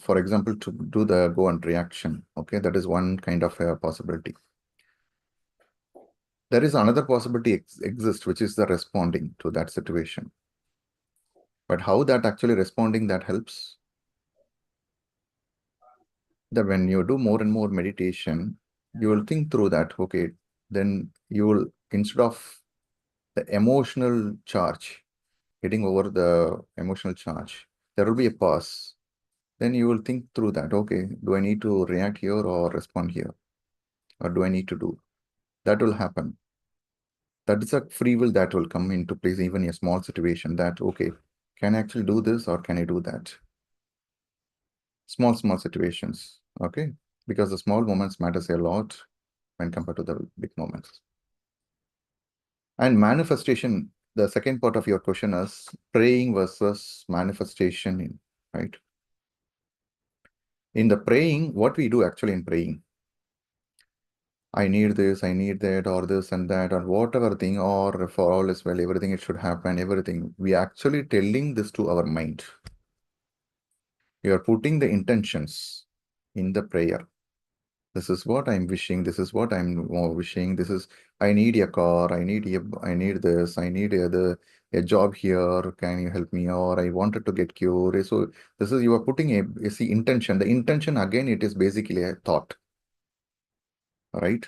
[SPEAKER 10] for example, to do the go and reaction. Okay, that is one kind of a possibility. There is another possibility exists, which is the responding to that situation. But how that actually responding, that helps. That when you do more and more meditation, you will think through that. Okay, then you will, instead of the emotional charge, getting over the emotional charge, there will be a pause. Then you will think through that. Okay, do I need to react here or respond here? Or do I need to do? That will happen. That is a free will that will come into place, even in a small situation, that, okay, can I actually do this or can I do that? Small situations, okay? Because the small moments matters a lot when compared to the big moments. And manifestation, the second part of your question is praying versus manifestation, right? In the praying, what we do actually in praying, I need this, I need that, or this and that, or whatever thing, or for all is well, everything it should happen, everything. We actually telling this to our mind. You are putting the intentions in the prayer. This is what I'm wishing. This is what I'm wishing. This is, I need a car. I need this. I need a job here. Can you help me? Or I wanted to get cured. So this is, you are putting a intention. The intention, again, it is basically a thought. Right?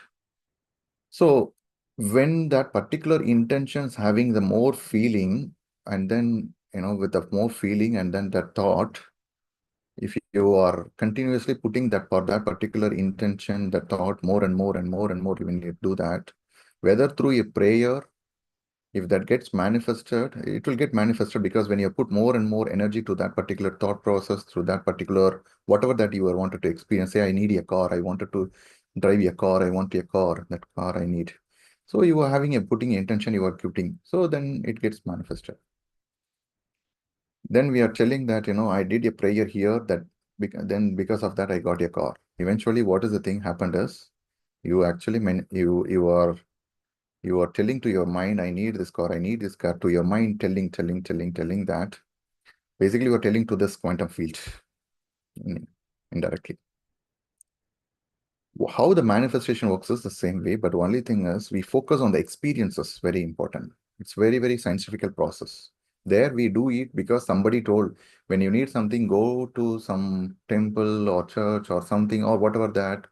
[SPEAKER 10] So when that particular intentions having the more feeling, and then, with the more feeling and then that thought, if you are continuously putting that for that particular intention, the thought more and more and more and more, when you do that, whether through a prayer, if that gets manifested, it will get manifested, because when you put more and more energy to that particular thought process, through that particular, whatever that you wanted to experience, say, I need a car, I wanted to drive a car, I want a car, that car I need. So you are having a putting intention, you are putting, so then it gets manifested. Then we are telling that, I did a prayer here, that then because of that I got a car. Eventually, what is the thing happened is, you actually you are telling to your mind, I need this car, I need this car, to your mind, telling that. Basically, you are telling to this quantum field indirectly. How the manifestation works is the same way, but the only thing is we focus on the experiences, very important. It's very, very scientific process. There we do it because somebody told, when you need something, go to some temple or church or something or whatever that,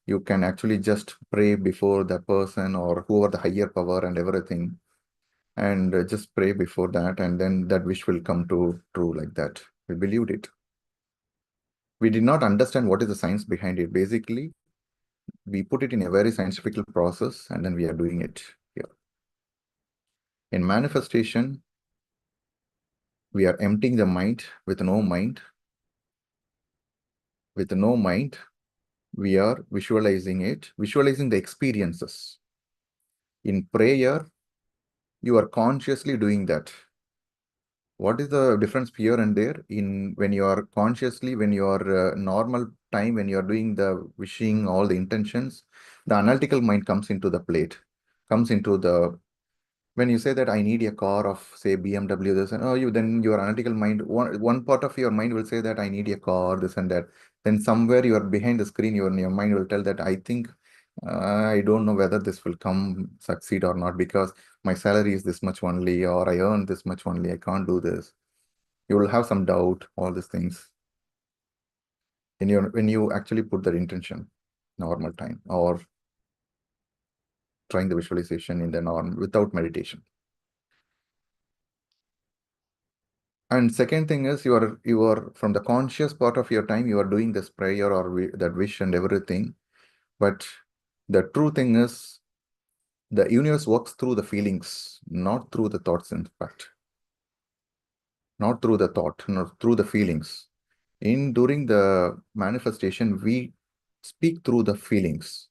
[SPEAKER 10] you can actually just pray before the person or whoever the higher power and everything, and just pray before that, and then that wish will come to true like that. We believed it. We did not understand what is the science behind it. Basically, we put it in a very scientific process, and then we are doing it here. In manifestation, we are emptying the mind with no mind. With no mind, we are visualizing it, visualizing the experiences. In prayer, you are consciously doing that. What is the difference here and there? In when you are consciously, when you are normal time, when you are doing the wishing, all the intentions, the analytical mind comes into the plate, comes into the, when you say that I need a car of, say, BMW, this, and then your analytical mind, one part of your mind will say that I need a car, this and that. Then somewhere you are behind the screen, your mind will tell that I think, I don't know whether this will succeed or not, because my salary is this much only, or I earn this much only, I can't do this. You will have some doubt, all these things. When you actually put that intention, normal time, or trying the visualization in the norm without meditation. And second thing is, you are from the conscious part of your time, you are doing this prayer or that wish and everything. But the true thing is, the universe works through the feelings, not through the thoughts, in fact. Not through the thought, not through the feelings. During the manifestation, we speak through the feelings.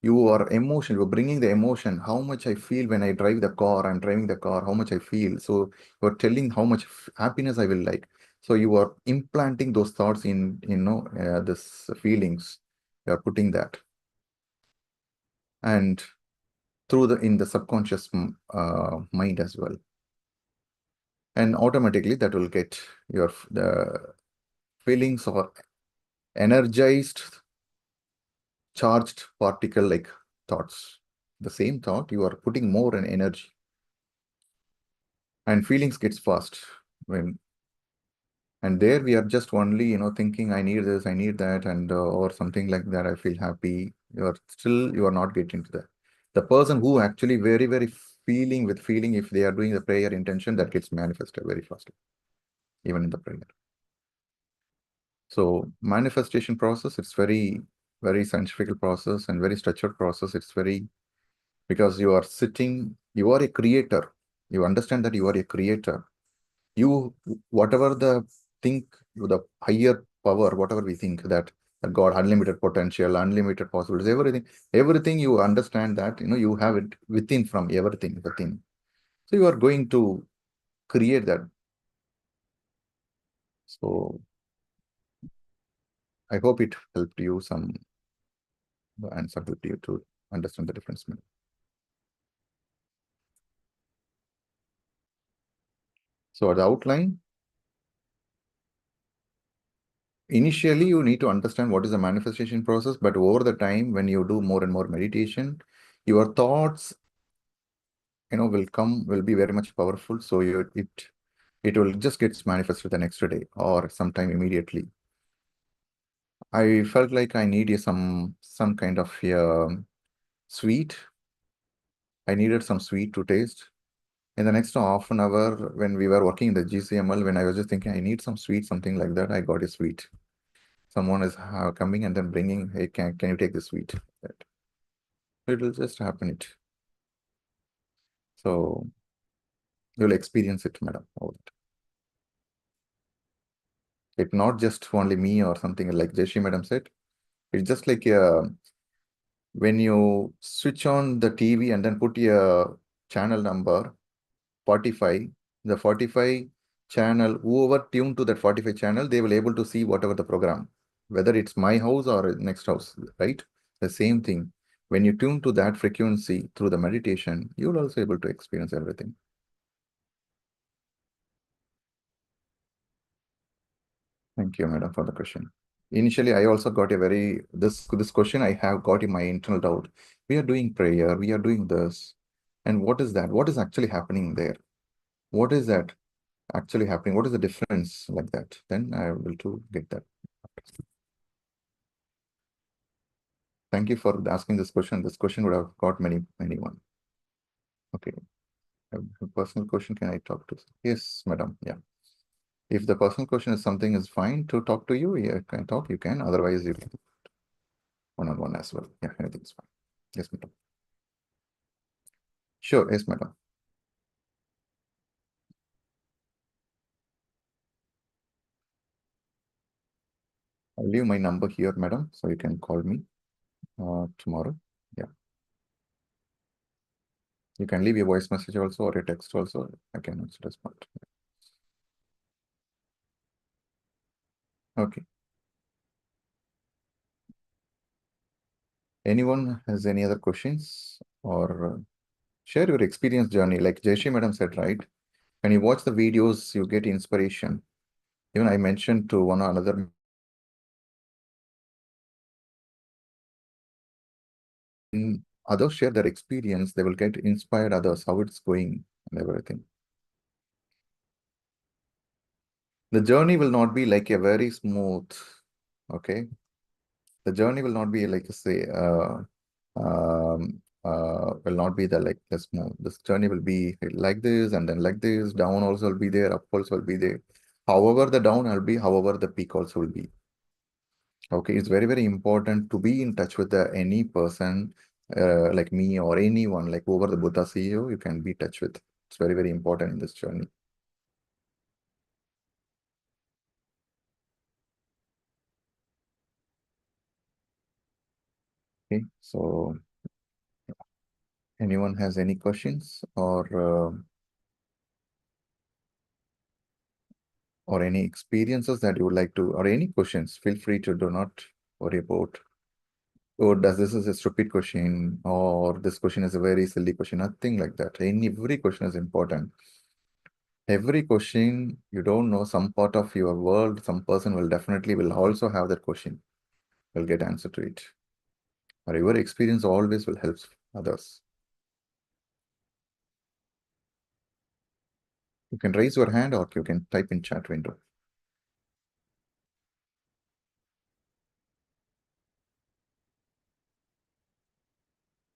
[SPEAKER 10] You are emotional, you're bringing the emotion, how much I feel when I drive the car, I'm driving the car, how much I feel. So you're telling how much happiness I will like. So you are implanting those thoughts in, this feelings. You're putting that. And through in the subconscious mind as well. And automatically that will get the feelings or energized, charged particle like thoughts. The same thought, you are putting more in energy. And feelings gets fast and there we are just only, thinking I need this, I need that, and or something like that, I feel happy. You are not getting to that. The person who actually very, very feeling, if they are doing the prayer intention, that gets manifested very fastly, even in the prayer. So manifestation process, it's very, very scientific process and very structured process. It's very, because you are sitting, you are a creator. You understand that you are a creator. Whatever the higher power, whatever we think that God, unlimited potential, unlimited possibilities, everything you understand that, you have it within, from everything within. So you are going to create that. So I hope it helped you the answer helped you to understand the difference. So the outline, initially you need to understand what is the manifestation process, but over the time, when you do more and more meditation, your thoughts, will be very much powerful. So it will just get manifested the next day or sometime immediately. I felt like I needed some kind of sweet. I needed some sweet to taste. In the next half an hour, when we were working in the GCML, when I was just thinking, I need some sweet, something like that, I got a sweet. Someone is coming and then bringing, hey, can you take the sweet? It will just happen it. So you'll experience it, madam. All that. It's not just only me or something like Jayashree madam said. It's just like when you switch on the TV and then put your channel number 45, the 45 channel, whoever tuned to that 45 channel, they will able to see whatever the program, whether it's my house or next house, right? The same thing. When you tune to that frequency through the meditation, you'll also able to experience everything. Thank you, madam, for the question. Initially, I also got a very, this question I have got in my internal doubt. We are doing prayer, we are doing this. And what is that? What is actually happening there? What is that actually happening? What is the difference like that? Then I will to get that. Thank you for asking this question. This question would have got anyone. Okay. A personal question, can I talk to? Yes, madam. Yeah. If the personal question is something is fine to talk to you, yeah, can talk, you can. Otherwise, you can one-on-one as well. Yeah, anything is fine. Yes, madam. Sure, yes, madam. I'll leave my number here, madam, so you can call me tomorrow. Yeah. You can leave your voice message also or a text also. I can also respond. Okay. Anyone has any other questions or share your experience journey? Like Jayashree madam said, right? When you watch the videos, you get inspiration. Even I mentioned to one or another. Others share their experience, they will get inspired others, how it's going and everything. The journey will not be like a very smooth, okay? The journey will not be like, say, will not be like the smooth. This journey will be like this and then like this, down also will be there, up also will be there. However, the down will be, however, the peak also will be. Okay, it's very, very important to be in touch with any person like me or anyone, like over the Buddha CEO, you can be in touch with. It's very, very important in this journey. Okay, so anyone has any questions or any experiences that you would like to, or any questions, feel free to do not worry about. Oh, this is a stupid question, or this question is a very silly question, nothing like that. Every question is important. Every question, you don't know, some part of your world, some person will definitely will also have that question, will get answer to it. Or your experience always will help others. You can raise your hand or you can type in chat window.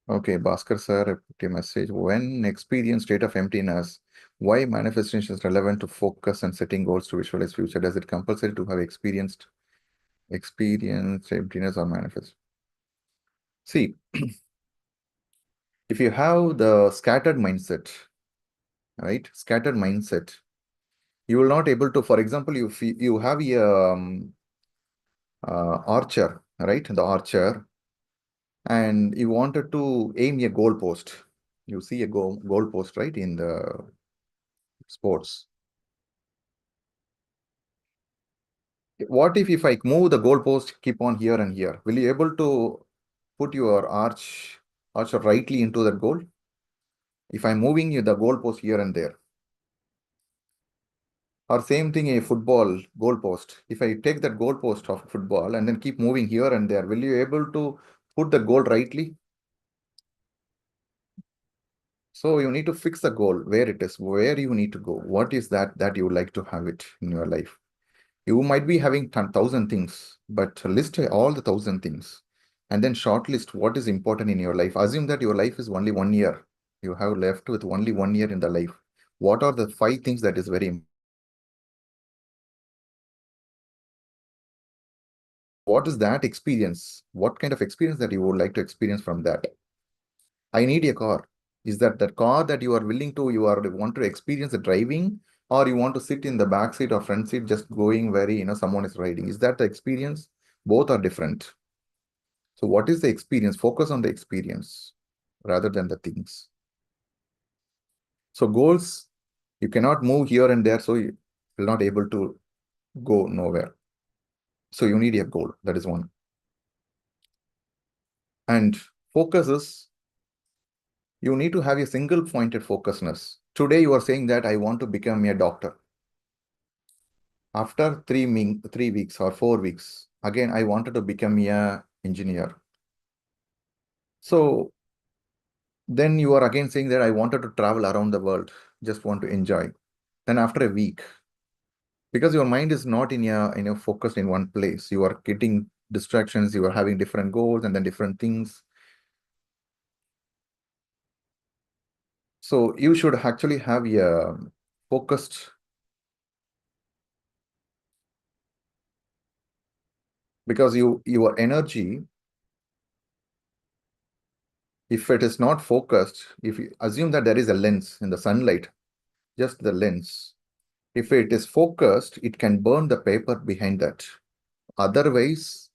[SPEAKER 10] Okay, Bhaskar sir, I put a message. When experience state of emptiness, why manifestation is relevant to focus and setting goals to visualize future? Does it compulsory to have experienced emptiness or manifest? See, if you have the scattered mindset, right? Scattered mindset, you will not able to, for example, you have a archer, right? The archer, and you wanted to aim a goal post. You see a goal post, right, in the sports. What if I move the goal post, keep on here and here? Will you able to put your archer rightly into that goal? If I'm moving the goal post here and there. Or same thing, a football goal post. If I take that goal post of football and then keep moving here and there, will you able to put the goal rightly? So you need to fix the goal, where it is, where you need to go. What is that you would like to have it in your life? You might be having 1,000 things, but list all the 1,000 things and then shortlist what is important in your life. Assume that your life is only 1 year. You have left with only 1 year in the life. what are the 5 things that is very important? What is that experience? What kind of experience that you would like to experience from that? I need a car. Is that the car that you are willing to, want to experience the driving, or you want to sit in the back seat or front seat just going where, someone is riding? Is that the experience? Both are different. So what is the experience? Focus on the experience rather than the things. So goals, you cannot move here and there, so you will not able to go nowhere. So you need a goal. That is one. And focus is, you need to have a single pointed focusedness. Today you are saying that I want to become a doctor. After 3 weeks or 4 weeks, again, I wanted to become a engineer. So then you are again saying that I wanted to travel around the world, just want to enjoy. Then after a week, because your mind is not focused in one place, you are getting distractions, you are having different goals and then different things. So you should actually have a focused, because your energy, if it is not focused, if you assume that there is a lens in the sunlight, just the lens, if it is focused, it can burn the paper behind that. Otherwise,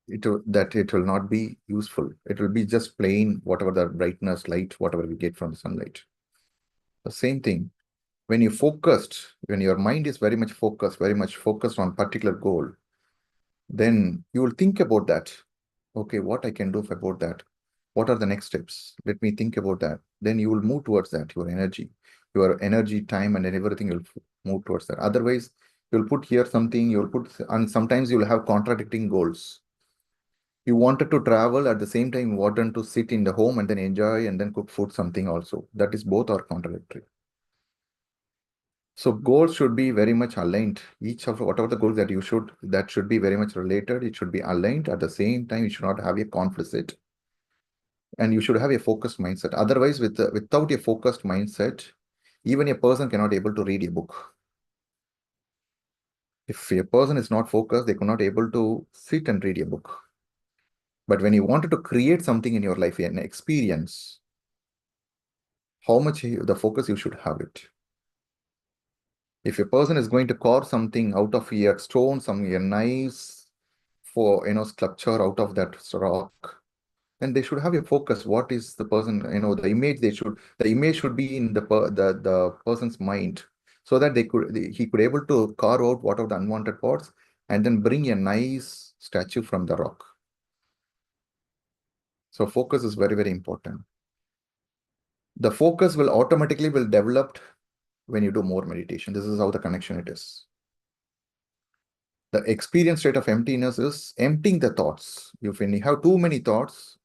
[SPEAKER 10] it will not be useful. It will be just plain, whatever the brightness, light, whatever we get from the sunlight. The same thing, when you focused, when your mind is very much focused on particular goal, then you will think about that. Okay, what I can do about that? What are the next steps? Let me think about that. Then you will move towards that. Your energy, time, and everything will move towards that. Otherwise, you'll put here something, and sometimes you'll have contradicting goals. You wanted to travel, at the same time you wanted to sit in the home and then enjoy and then cook food, something also. That is, both are contradictory. So goals should be very much aligned. Each of whatever the goals that should be very much related. It should be aligned. At the same time, you should not have a conflict. And you should have a focused mindset. Otherwise, without a focused mindset, even a person cannot able to read a book. If a person is not focused, they cannot able to sit and read a book. But when you wanted to create something in your life, an experience, how much the focus you should have it. If a person is going to carve something out of a stone, a nice sculpture out of that rock, then they should have a focus. What is the person, the image should be in the person's mind, so that he could able to carve out what are the unwanted parts and then bring a nice statue from the rock. So focus is very, very important. The focus will automatically develop when you do more meditation. This is how the connection it is. The experience state of emptiness is emptying the thoughts. If you have too many thoughts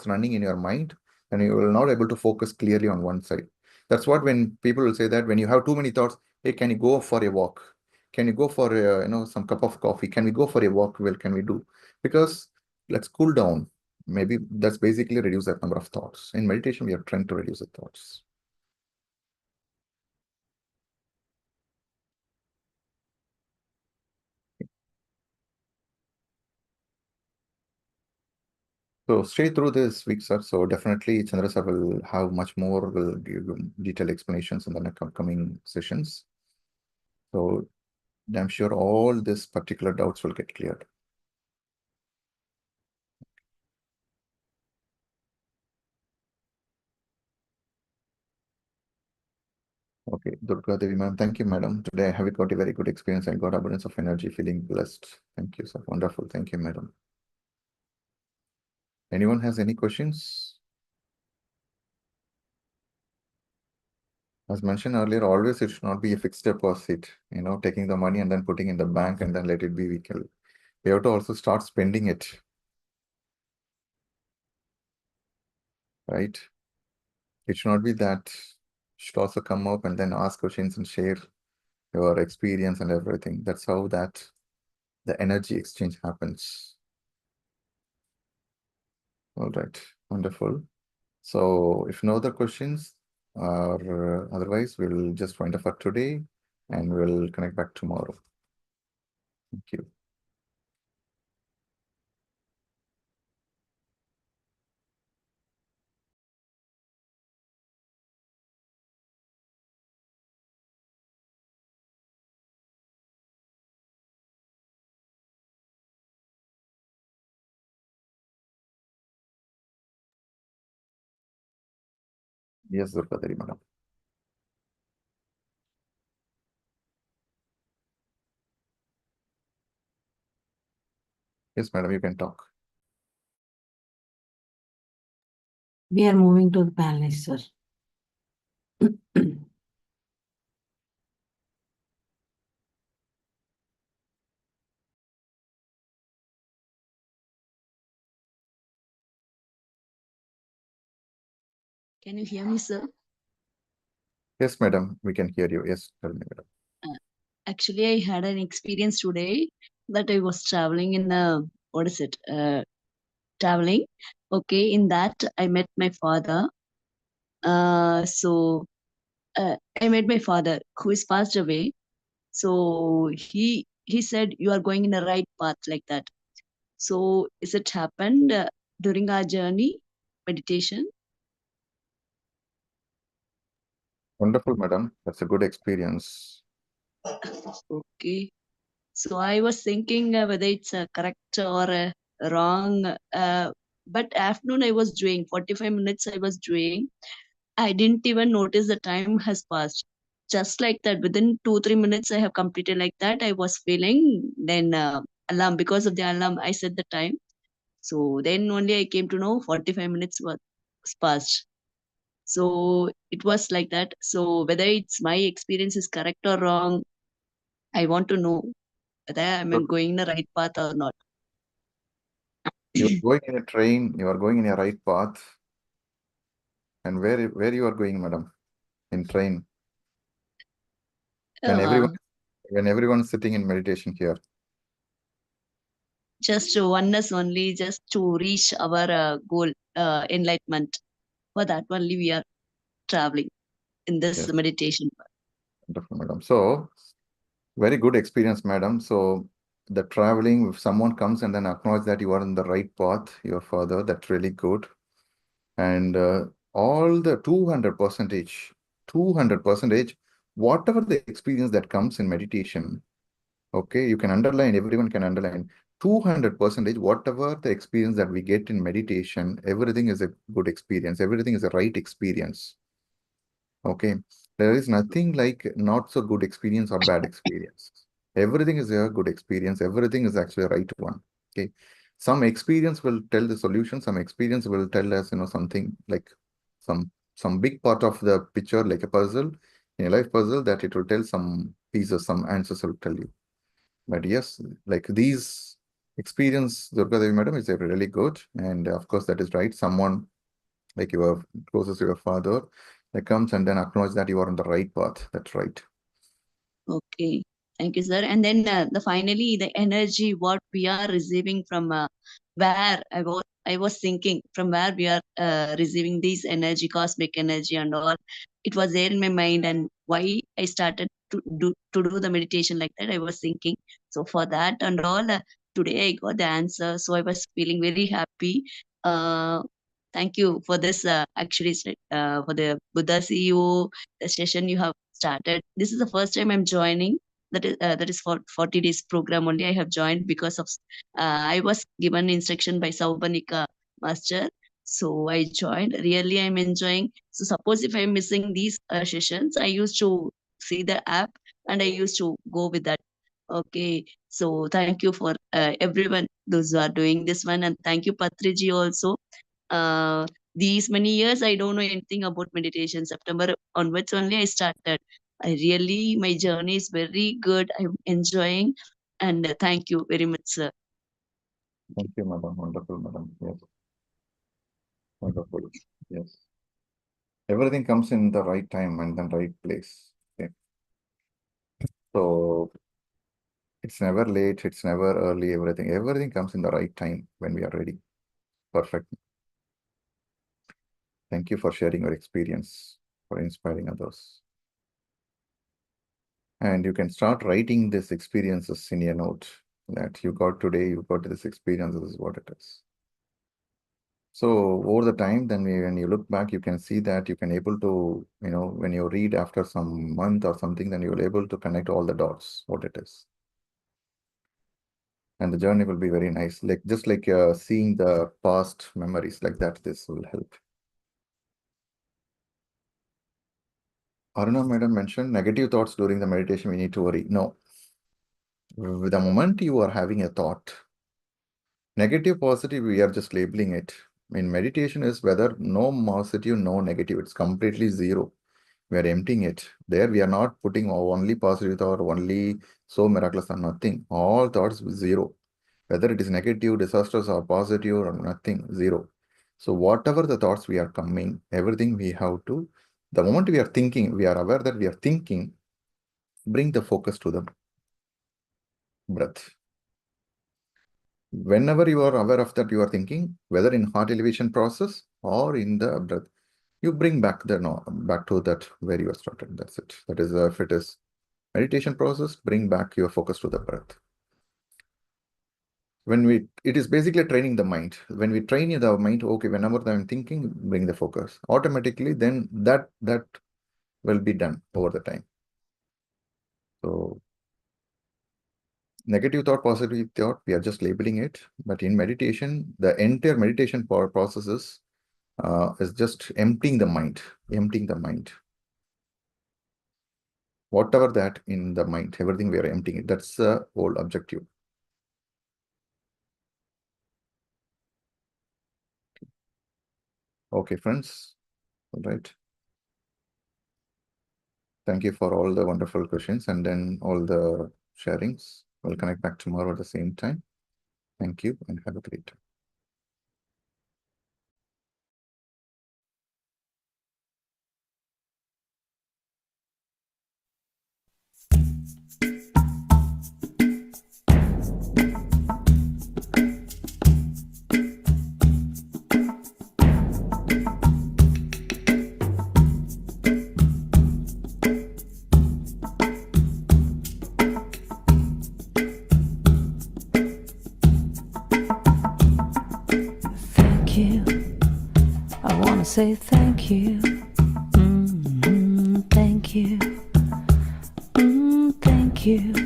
[SPEAKER 10] running in your mind, then you will not able to focus clearly on one side. That's what when people will say that when you have too many thoughts, hey, can you go for a walk? Can you go for some cup of coffee? Can we go for a walk? Well, can we do? Because let's cool down. Maybe that's basically reduce that number of thoughts. In meditation, we are trying to reduce the thoughts. So stay through this week, sir. So definitely Chandra sir will have much more, will give you detailed explanations in the next upcoming sessions. So I'm sure all these particular doubts will get cleared. Okay, Durga Devi ma'am, thank you, madam. Today I have got a very good experience. I got abundance of energy, feeling blessed. Thank you, sir. Wonderful. Thank you, madam. Anyone has any questions? As mentioned earlier, always it should not be a fixed deposit, taking the money and then putting in the bank and then let it be vehicle. We have to also start spending it. Right? It should not be that. You should also come up and then ask questions and share your experience and everything. That's how the energy exchange happens. All right. Wonderful. So if no other questions, or otherwise we'll just wind up for today and we'll connect back tomorrow. Thank you. Yes, Durgadari madam. Yes, madam, you can talk.
[SPEAKER 11] We are moving to the panelist, sir.
[SPEAKER 15] Can you hear me, sir?
[SPEAKER 10] Yes, madam, we can hear you. Yes, tell me, madam.
[SPEAKER 15] Actually, I had an experience today that I was traveling in a, what is it? Traveling. Okay, in that I met my father. I met my father who is passed away. So he said you are going in the right path like that. So is it happened during our journey meditation?
[SPEAKER 10] Wonderful, madam. That's a good experience.
[SPEAKER 15] Okay. So I was thinking whether it's correct or wrong. But afternoon I was doing 45 minutes. I was doing. I didn't even notice the time has passed. Just like that, within 2-3 minutes I have completed like that. I was feeling then alarm because of the alarm. I set the time. So then only I came to know 45 minutes was passed. So it was like that. So whether it's my experience is correct or wrong, I want to know whether I'm going in the right path or not.
[SPEAKER 10] You're going in a train, you are going in a right path. And where you are going, madam? In train. When everyone's sitting in meditation here.
[SPEAKER 15] Just oneness only, just to reach our goal, enlightenment. For that only we are traveling in this
[SPEAKER 10] Yes.
[SPEAKER 15] meditation.
[SPEAKER 10] Wonderful, madam. So, very good experience, madam. So, the traveling, if someone comes and then acknowledge that you are on the right path, your father, that's really good. And all the 200%, whatever the experience that comes in meditation, okay, you can underline, everyone can underline 200%, whatever the experience that we get in meditation, everything is a good experience, everything is a right experience. Okay, there is nothing like not so good experience or bad experience. Everything is a good experience, everything is actually a right one. Okay, some experience will tell the solution, some experience will tell us, something like some big part of the picture, like a puzzle, in a life puzzle, that it will tell some pieces, some answers will tell you. But yes, like these experience, Durgadevi madam, is really good. And of course, that is right. Someone like your closest to your father that comes and then acknowledge that you are on the right path. That's right.
[SPEAKER 15] Okay, thank you, sir. And then finally the energy what we are receiving from where I was thinking from where we are receiving this energy, cosmic energy and all. It was there in my mind, and why I started to do the meditation like that. I was thinking. So for that and all, today I got the answer. So I was feeling very happy. Thank you for this. Actually, for the Buddha CEO the session you have started. This is the first time I'm joining. That is for 40 days program only. I have joined because of I was given instruction by Saubanika master. So I joined. Really, I'm enjoying. So suppose if I'm missing these sessions, I used to see the app and I used to go with that. Okay. So thank you for everyone those who are doing this one, and thank you Patriji also. These many years I don't know anything about meditation. September onwards only I started. My journey is very good. I'm enjoying, and thank you very much, sir.
[SPEAKER 10] Thank you, madam. Wonderful, madam. Yes. Wonderful. Yes. Everything comes in the right time and the right place. Okay. So it's never late, it's never early, everything comes in the right time when we are ready. Perfect. Thank you for sharing your experience. for inspiring others. And you can start writing these experiences in your note that you got today, you got this experience, this is what it is. So over the time, then when you look back, you can see that you can able to, when you read after some month or something, then you're able to connect all the dots, what it is. And the journey will be very nice. Just like seeing the past memories like that, this will help. Aruna madam mentioned negative thoughts during the meditation, we need to worry. No. The moment you are having a thought, negative, positive, we are just labeling it. In meditation is whether no positive, no negative. It's completely zero. We are emptying it. There we are not putting only positive thought, only so miraculous or nothing. All thoughts zero. Whether it is negative, disastrous or positive or nothing, zero. So whatever the thoughts we are coming, everything we have to, the moment we are thinking, we are aware that we are thinking, bring the focus to the breath. Whenever you are aware of that, you are thinking, whether in heart elevation process or in the breath, you bring back back to that where you are started. That's it. That is, if it is meditation process, bring back your focus to the breath. It is basically training the mind. When we train the mind, okay, whenever I'm thinking, bring the focus. Automatically, then that will be done over the time. So negative thought, positive thought, we are just labeling it. But in meditation, the entire meditation process is just emptying the mind, Whatever that in the mind, everything we are emptying it. That's the whole objective. Okay, friends. All right. Thank you for all the wonderful questions and then all the sharings. We'll connect back tomorrow at the same time. Thank you and have a great time.
[SPEAKER 2] Say thank you. Thank you. Thank you.